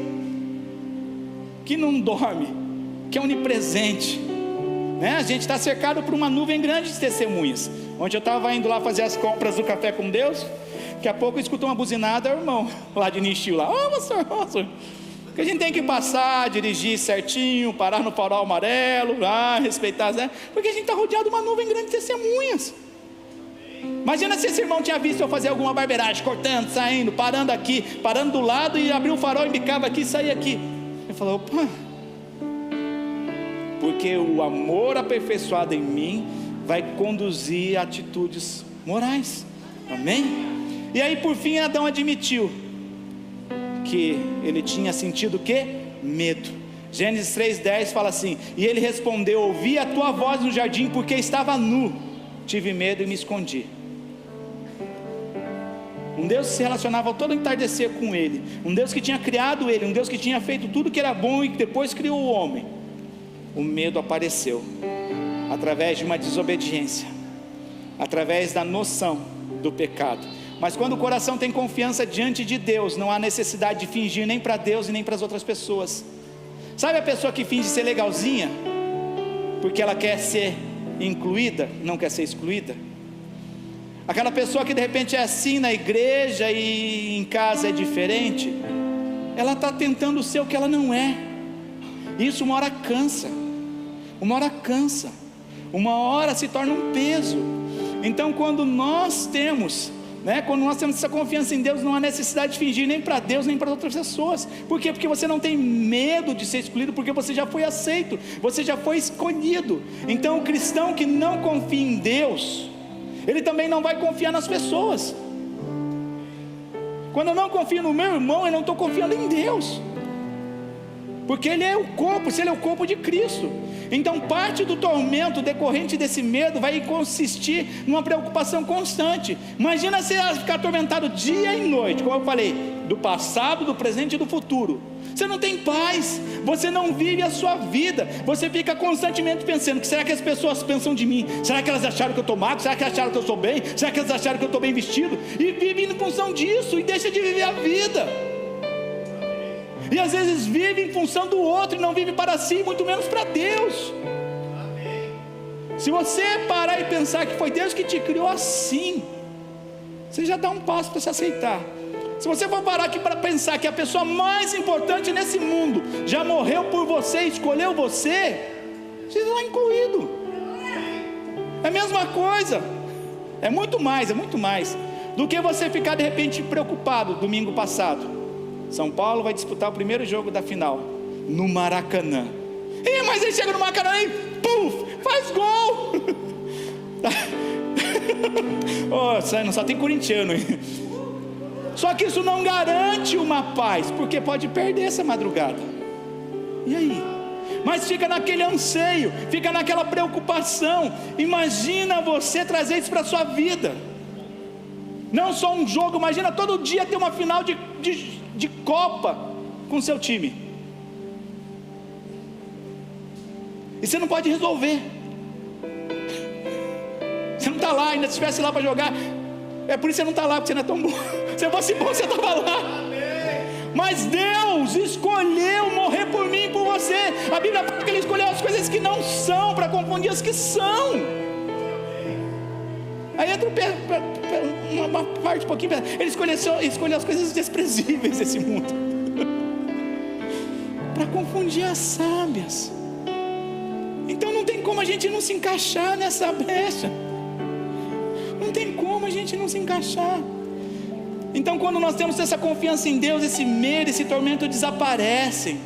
que não dorme, que é onipresente, né? A gente está cercado por uma nuvem grande de testemunhas. Ontem eu estava indo lá fazer as compras do café com Deus. Daqui a pouco eu escuto uma buzinada, o irmão lá de Nishio lá: pastor, que a gente tem que passar, dirigir certinho, parar no farol amarelo, respeitar, né? Porque a gente está rodeado de uma nuvem grande de testemunhas. Imagina se esse irmão tinha visto eu fazer alguma barbeiragem, cortando, saindo, parando aqui, parando do lado, e abrir o farol, embicava aqui e saía aqui. Ele falou: opa, porque o amor aperfeiçoado em mim vai conduzir a atitudes morais. Amém? E aí por fim Adão admitiu que ele tinha sentido o quê? Medo. Gênesis 3:10 fala assim: e ele respondeu: ouvi a tua voz no jardim, porque estava nu, tive medo e me escondi. Um Deus que se relacionava todo entardecer com ele, um Deus que tinha criado ele, um Deus que tinha feito tudo que era bom e que depois criou o homem. O medo apareceu através de uma desobediência, através da noção do pecado. Mas quando o coração tem confiança diante de Deus, não há necessidade de fingir nem para Deus e nem para as outras pessoas. Sabe a pessoa que finge ser legalzinha porque ela quer ser incluída, não quer ser excluída? Aquela pessoa que de repente é assim na igreja e em casa é diferente, ela está tentando ser o que ela não é. Isso uma hora cansa, uma hora se torna um peso. Então quando nós temos essa confiança em Deus, não há necessidade de fingir nem para Deus nem para outras pessoas. Por quê? Porque você não tem medo de ser excluído, porque você já foi aceito, você já foi escolhido. Então o cristão que não confia em Deus, ele também não vai confiar nas pessoas. Quando eu não confio no meu irmão, eu não estou confiando em Deus, porque ele é o corpo, se ele é o corpo de Cristo. Então parte do tormento decorrente desse medo vai consistir numa preocupação constante. Imagina você ficar atormentado dia e noite, como eu falei, do passado, do presente e do futuro. Você não tem paz, você não vive a sua vida, você fica constantemente pensando: será que as pessoas pensam de mim? Será que elas acharam que eu estou magro? Será que acharam que eu estou bem? Será que elas acharam que eu estou bem vestido? E vive em função disso e deixa de viver a vida. E às vezes vive em função do outro e não vive para si, muito menos para Deus. Se você parar e pensar que foi Deus que te criou assim, você já dá um passo para se aceitar. Se você for parar aqui para pensar que a pessoa mais importante nesse mundo já morreu por você e escolheu você, você está incluído. É a mesma coisa, é muito mais do que você ficar de repente preocupado. Domingo passado, São Paulo vai disputar o primeiro jogo da final no Maracanã. Mas ele chega no Maracanã e puf, faz gol. Só tem corintiano aí. Só que isso não garante uma paz, porque pode perder essa madrugada. E aí? mas fica naquele anseio, fica naquela preocupação. Imagina você trazer isso para a sua vida, não só um jogo, imagina todo dia ter uma final de Copa com seu time, e você não pode resolver, você não está lá, ainda se estivesse lá para jogar, é por isso que você não está lá, porque você não é tão bom. Se fosse bom, você estava lá. Mas Deus escolheu morrer por mim e por você. A Bíblia fala que Ele escolheu as coisas que não são, para confundir as que são. Aí entra uma parte um pouquinho. Ele escolheu as coisas desprezíveis desse mundo, para confundir as sábias. Então não tem como a gente não se encaixar nessa brecha. Não tem como a gente não se encaixar. Então, quando nós temos essa confiança em Deus, esse medo, esse tormento desaparecem.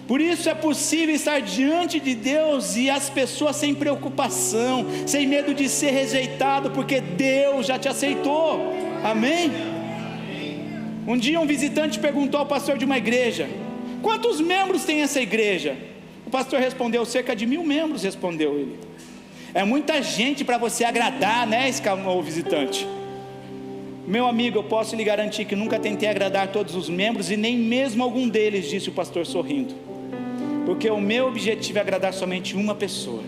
Por isso é possível estar diante de Deus e as pessoas sem preocupação, sem medo de ser rejeitado, porque Deus já te aceitou. Amém? Um dia um visitante perguntou ao pastor de uma igreja: quantos membros tem essa igreja? O pastor respondeu: cerca de 1000 membros, respondeu ele. É muita gente para você agradar, né? Exclamou o visitante. Meu amigo, eu posso lhe garantir que nunca tentei agradar todos os membros, e nem mesmo algum deles, disse o pastor sorrindo, porque o meu objetivo é agradar somente uma pessoa,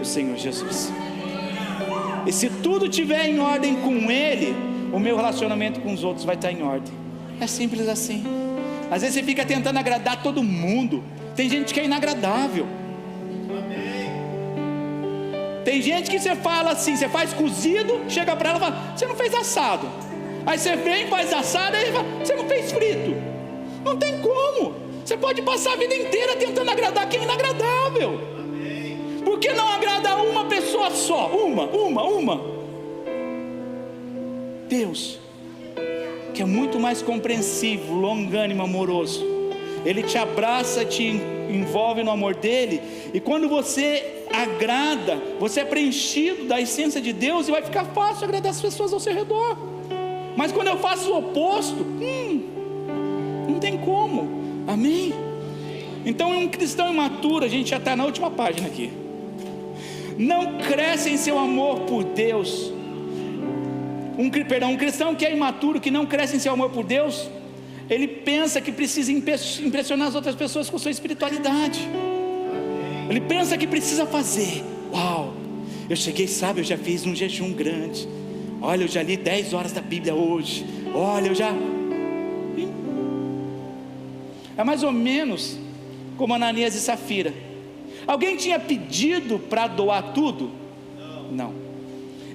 o Senhor Jesus. E se tudo estiver em ordem com Ele, o meu relacionamento com os outros vai estar em ordem. É simples assim. Às vezes você fica tentando agradar todo mundo. Tem gente que é inagradável. Tem gente que você fala assim, você faz cozido, chega para ela e fala: você não fez assado. Aí você vem, faz assado, aí fala: você não fez frito. Não tem como. Você pode passar a vida inteira tentando agradar quem é inagradável. Por que não agradar uma pessoa só? Uma. Deus, que é muito mais compreensivo, longânimo, amoroso, Ele te abraça, te envolve no amor dEle, e quando você agrada, você é preenchido da essência de Deus, e vai ficar fácil agradar as pessoas ao seu redor. Mas quando eu faço o oposto, não tem como. Amém? Então um cristão imaturo, a gente já está na última página aqui, não cresce em seu amor por Deus. Um cristão que é imaturo, que não cresce em seu amor por Deus, ele pensa que precisa impressionar as outras pessoas com sua espiritualidade. Ele pensa que precisa fazer: uau, eu cheguei, sabe, eu já fiz um jejum grande. Olha, eu já li 10 horas da Bíblia hoje. Olha, eu já... É mais ou menos como Ananias e Safira. Alguém tinha pedido para doar tudo? Não.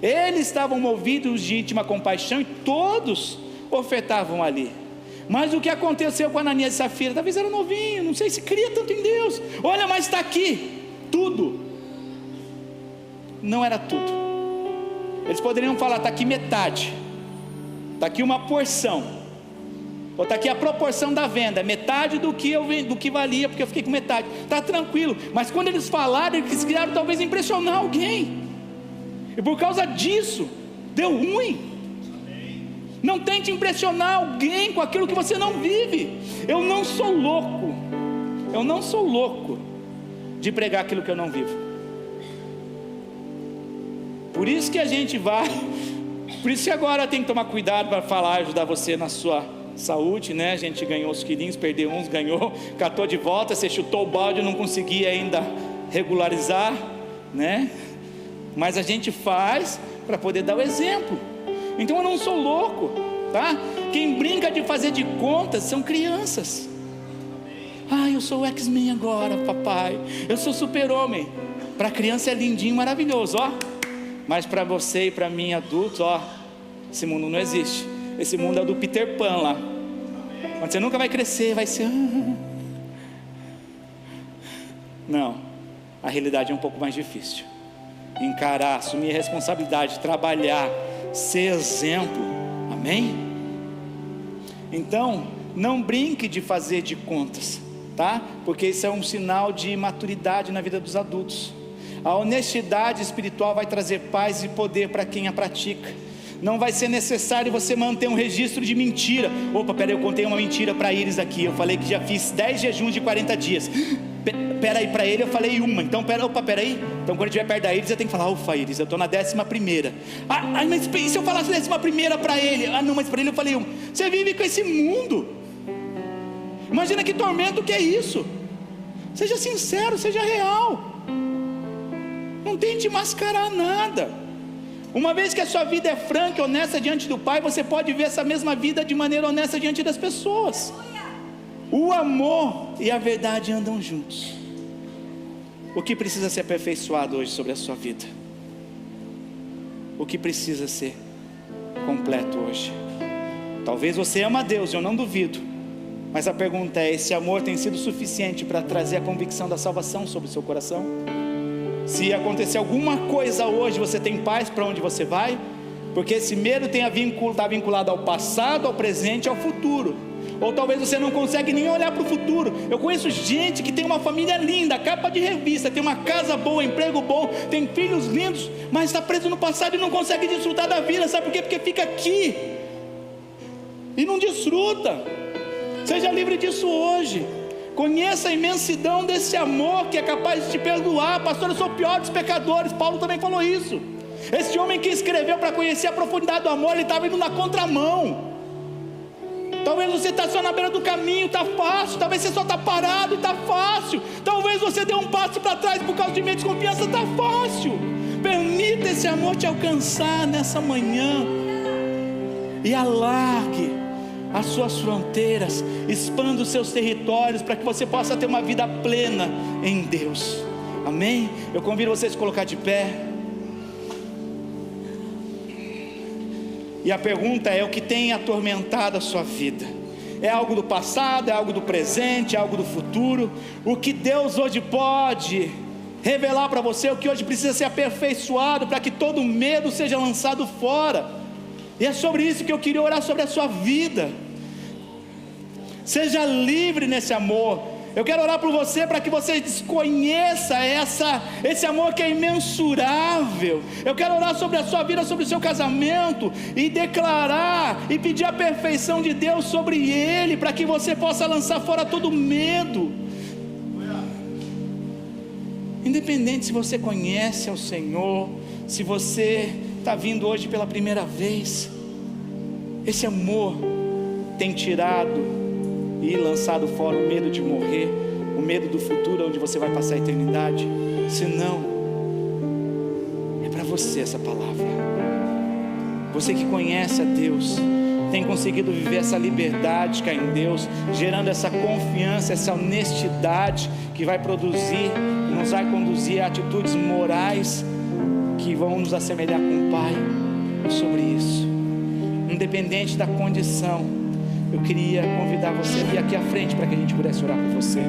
Eles estavam movidos de íntima compaixão e todos ofertavam ali. Mas o que aconteceu com Ananias e Safira? Talvez era novinho, não sei se cria tanto em Deus. Olha, mas está aqui tudo. Não era tudo. Eles poderiam falar: está aqui metade, está aqui uma porção, ou está aqui a proporção da venda, metade do que valia, porque eu fiquei com metade. Está tranquilo. Mas quando eles falaram, eles queriam talvez impressionar alguém, e por causa disso deu ruim. Não tente impressionar alguém com aquilo que você não vive. Eu não sou louco de pregar aquilo que eu não vivo. Por isso que a gente vai, por isso que agora tem que tomar cuidado para falar, ajudar você na sua saúde, né? A gente ganhou os quilinhos, perdeu uns, ganhou, catou de volta. Você chutou o balde, não conseguia ainda regularizar, né? Mas a gente faz para poder dar o exemplo. Então eu não sou louco, tá? Quem brinca de fazer de contas são crianças. Eu sou o X-Men agora, papai. Eu sou super-homem. Para criança é lindinho, maravilhoso, ó. Mas para você e para mim, adultos, ó, esse mundo não existe. Esse mundo é do Peter Pan lá. Quando você nunca vai crescer, vai ser... Não, a realidade é um pouco mais difícil. Encarar, assumir a responsabilidade, trabalhar, ser exemplo. Amém? Então, não brinque de fazer de contas, tá? Porque isso é um sinal de maturidade na vida dos adultos. A honestidade espiritual vai trazer paz e poder para quem a pratica. Não vai ser necessário você manter um registro de mentira. Opa, peraí, eu contei uma mentira para Iris aqui. Eu falei que já fiz 10 jejuns de 40 dias. peraí para ele, eu falei uma. Então, peraí. Então, quando estiver perto da Iris, eu tenho que falar: ufa, Iris, eu estou na 11ª. Mas e se eu falasse 11ª para ele? Não, mas para ele eu falei uma. Você vive com esse mundo. Imagina que tormento que é isso. Seja sincero, seja real. Não tente mascarar nada. Uma vez que a sua vida é franca e honesta diante do Pai, você pode ver essa mesma vida de maneira honesta diante das pessoas. O amor e a verdade andam juntos. O que precisa ser aperfeiçoado hoje sobre a sua vida? O que precisa ser completo hoje? Talvez você ama a Deus, eu não duvido. Mas a pergunta é: esse amor tem sido suficiente para trazer a convicção da salvação sobre o seu coração? Se acontecer alguma coisa hoje, você tem paz para onde você vai? Porque esse medo está vinculado ao passado, ao presente e ao futuro. Ou talvez você não consegue nem olhar para o futuro. Eu conheço gente que tem uma família linda, capa de revista, tem uma casa boa, emprego bom, tem filhos lindos, mas está preso no passado e não consegue desfrutar da vida. Sabe por quê? Porque fica aqui e não desfruta. Seja livre disso hoje. Conheça a imensidão desse amor que é capaz de te perdoar. Pastor, eu sou o pior dos pecadores. Paulo também falou isso. Esse homem que escreveu para conhecer a profundidade do amor, ele estava indo na contramão. Talvez você está só na beira do caminho, está fácil. Talvez você só está parado, está fácil. Talvez você dê um passo para trás por causa de medo e desconfiança, está fácil. Permita esse amor te alcançar nessa manhã. E alargue as suas fronteiras, expanda os seus territórios, para que você possa ter uma vida plena em Deus. Amém? Eu convido você a se colocar de pé. E a pergunta é: o que tem atormentado a sua vida? É algo do passado, é algo do presente, é algo do futuro? O que Deus hoje pode revelar para você, o que hoje precisa ser aperfeiçoado, para que todo medo seja lançado fora? E é sobre isso que eu queria orar sobre a sua vida. Seja livre nesse amor. Eu quero orar por você para que você desconheça esse amor que é imensurável. Eu quero orar sobre a sua vida, sobre o seu casamento, e declarar e pedir a perfeição de Deus sobre ele, para que você possa lançar fora todo medo. Independente se você conhece ao Senhor, se você está vindo hoje pela primeira vez, esse amor tem tirado e lançado fora o medo de morrer, o medo do futuro, onde você vai passar a eternidade. Se não, é para você essa palavra. Você que conhece a Deus, tem conseguido viver essa liberdade que há em Deus, gerando essa confiança, essa honestidade que vai produzir, nos vai conduzir a atitudes morais que vão nos assemelhar com o Pai. Sobre isso, independente da condição, eu queria convidar você a vir aqui à frente, para que a gente pudesse orar por você,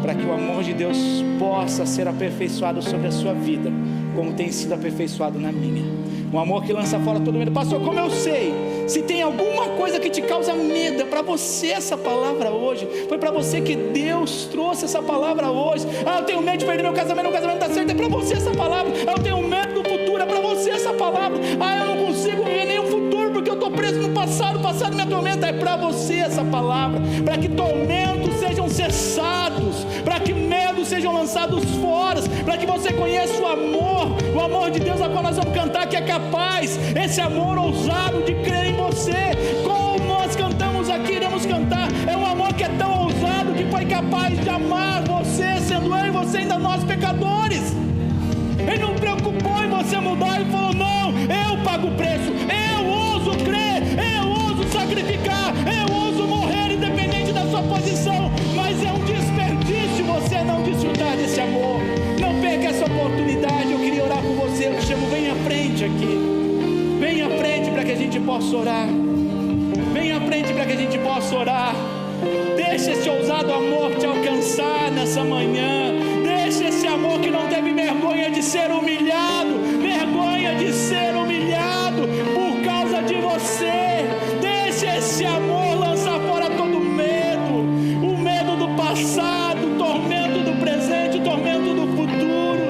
para que o amor de Deus possa ser aperfeiçoado sobre a sua vida, como tem sido aperfeiçoado na minha. Um amor que lança fora todo medo. Pastor, como eu sei? Se tem alguma coisa que te causa medo, é para você essa palavra hoje. Foi para você que Deus trouxe essa palavra hoje. Eu tenho medo de perder meu casamento não está certo. É para você essa palavra. Eu tenho medo do futuro, é para você essa palavra. Eu não consigo ver nenhum futuro, porque eu estou preso no passado. O passado me atormenta. É para você essa palavra, para que tormentos sejam cessados, para que medos sejam lançados fora, para que você conheça o amor de Deus, a qual nós vamos cantar, que é capaz, esse amor ousado de crer em você. Como nós cantamos aqui, iremos cantar, é um amor que é tão ousado, que foi capaz de amar você, sendo eu e você ainda nós pecadores. Ele não preocupou em você mudar, e falou: não, eu pago o preço, eu ouso crer, eu ouso sacrificar, eu ouso morrer, independente da sua posição. Mas é um desperdício você não desfrutar desse amor. Não perca essa oportunidade. Eu queria orar por você. Eu te chamo, vem à frente aqui, vem à frente para que a gente possa orar. Vem à frente para que a gente possa orar. Deixa esse ousado amor te alcançar nessa manhã. Deixa esse amor que não teve vergonha de ser humilhado, vergonha de ser humilhado por causa de você. Deixa esse amor lançar fora todo medo, o medo do passado, o tormento do presente, o tormento do futuro.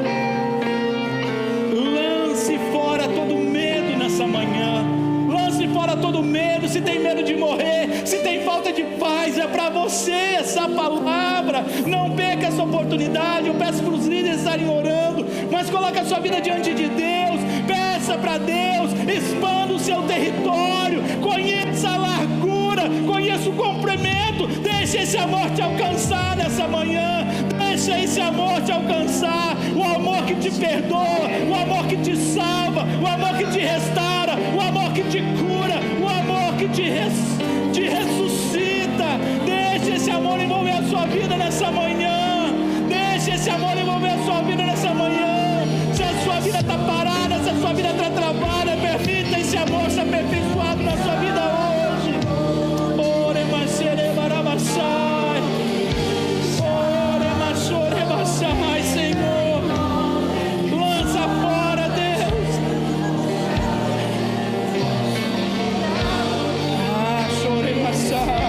Lance fora todo medo nessa manhã. Lance fora todo medo. Se tem medo de morrer, se tem falta de paz, é para você essa palavra. Não perca essa oportunidade. oportunidade. Eu peço para os líderes estarem orando, mas coloque a sua vida diante de Deus, peça para Deus, expanda o seu território, conheça a largura, conheça o comprimento, deixe esse amor te alcançar nessa manhã, deixa esse amor te alcançar, o amor que te perdoa, o amor que te salva, o amor que te restaura, o amor que te cura, o amor que te ressuscita. Deixe esse amor envolver a sua vida nessa manhã, deixe esse amor envolver a sua vida nessa manhã. Se a sua vida está parada, se a sua vida está travada, permita esse amor ser aperfeiçoado na sua vida hoje. Ore machere barabassai, ore machore bassai, Senhor, lança fora, Deus. Ah, chore bassai.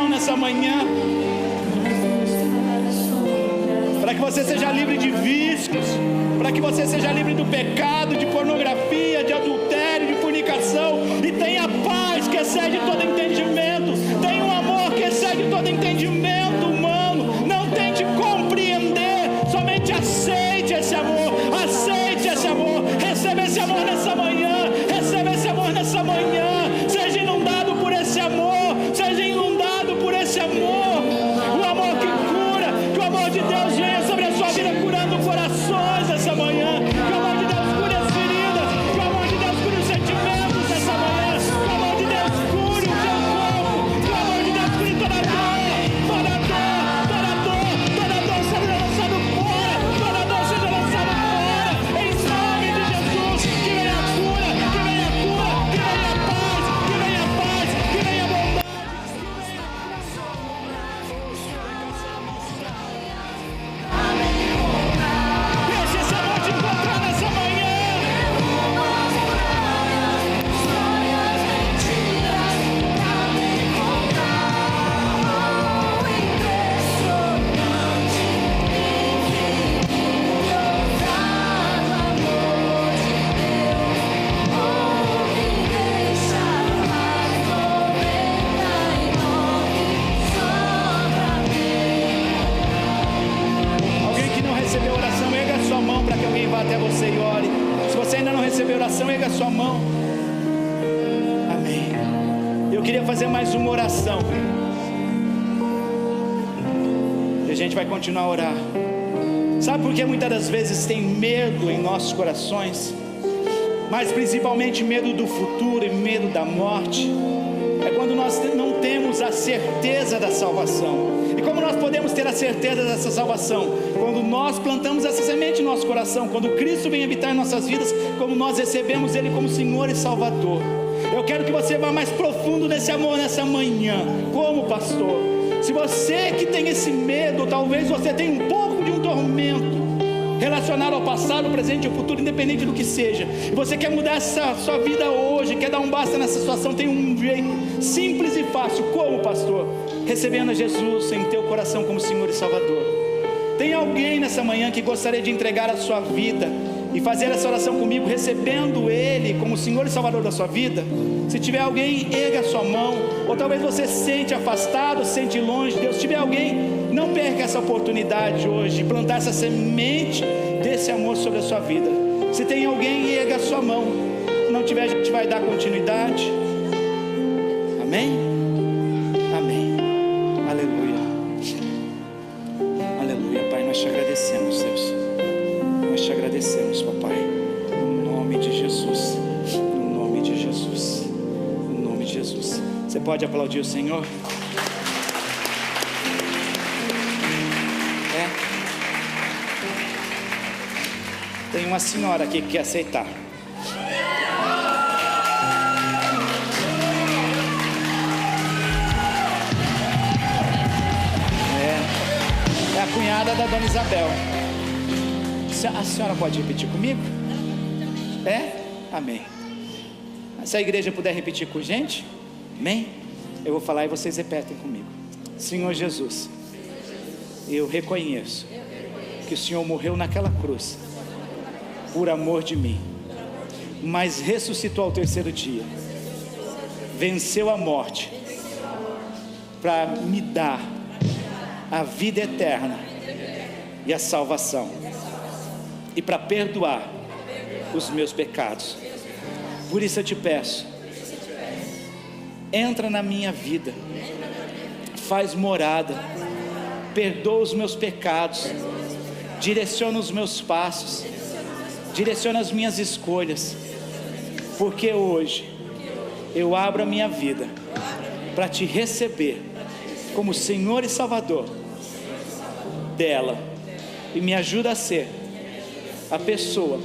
Nessa manhã, para que você seja livre de vícios, para que você seja livre do pecado, de pornografia, de adultério, de fornicação, e tenha paz que excede todo entendimento, tenha um amor que excede todo entendimento humano. Não tente compreender, somente aceite esse amor, receba esse amor nessa manhã, receba esse amor nessa manhã, seja inundado por esse amor, seja inundado por esse amor, o amor que cura, que o amor de Deus venha sobre a sua vida curando corações essa manhã, que o amor de Deus cure as feridas, que o amor de Deus cure os sentimentos essa manhã, que o amor de Deus cure o seu corpo, que o amor de Deus cure toda dor seja lançado fora, toda dor seja lançada fora, em nome de Jesus, que venha a cura, que venha a cura, que venha a paz, que venha a paz, que venha a bondade. Deixa esse amor te encontrar nessa manhã. Alguém que não recebeu oração, erga a sua mão para que alguém vá até você e ore. Se você ainda não recebeu oração, erga a sua mão. Amém. Eu queria fazer mais uma oração, e a gente vai continuar a orar. Sabe por que muitas das vezes tem medo em nossos corações? mas principalmente medo do futuro e medo da morte. É quando nós não temos a certeza da salvação. E como nós podemos ter a certeza dessa salvação? Quando nós plantamos essa semente em nosso coração, quando Cristo vem habitar em nossas vidas, como nós recebemos Ele como Senhor e Salvador. Eu quero que você vá mais profundo nesse amor nessa manhã, como pastor. Se você que tem esse medo, talvez você tenha um pouco de um tormento relacionado ao passado, ao presente e ao futuro, independente do que seja, e você quer mudar essa sua vida hoje, quer dar um basta nessa situação, tem um jeito simples e fácil. Como, pastor? Recebendo a Jesus em teu coração como Senhor e Salvador. Tem alguém nessa manhã que gostaria de entregar a sua vida e fazer essa oração comigo, recebendo Ele como Senhor e Salvador da sua vida? Se tiver alguém, erga a sua mão. Ou talvez você se sente afastado, se sente longe de Deus. Se tiver alguém, não perca essa oportunidade hoje de plantar essa semente desse amor sobre a sua vida. Se tem alguém, erga a sua mão. Se não tiver, a gente vai dar continuidade. Amém? Amém. Aleluia. Aleluia. Pai, nós te agradecemos, Deus. Nós te agradecemos, papai, no nome de Jesus, no nome de Jesus, no nome de Jesus. Você pode aplaudir o Senhor? Tem uma senhora aqui que quer aceitar. É a cunhada da dona Isabel. A senhora pode repetir comigo? Amém. Se a igreja puder repetir com a gente, amém? Eu vou falar e vocês repetem comigo. Senhor Jesus, eu reconheço que o Senhor morreu naquela cruz por amor de mim, mas ressuscitou ao terceiro dia, venceu a morte para me dar a vida eterna e a salvação, e para perdoar os meus pecados. Por isso eu te peço, entra na minha vida, faz morada, perdoa os meus pecados, direciona os meus passos, direciona as minhas escolhas, porque hoje eu abro a minha vida para te receber como Senhor e Salvador dela, e me ajuda a ser a pessoa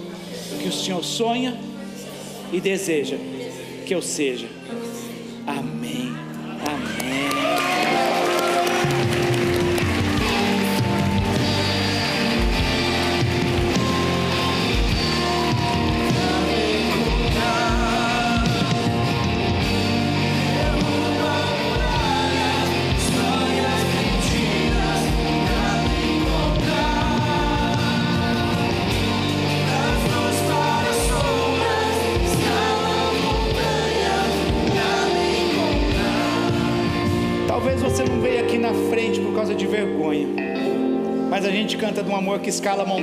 que o Senhor sonha e deseja que eu seja. Amém. Amém. Talvez você não veio aqui na frente por causa de vergonha, mas a gente canta de um amor que escala a montanha.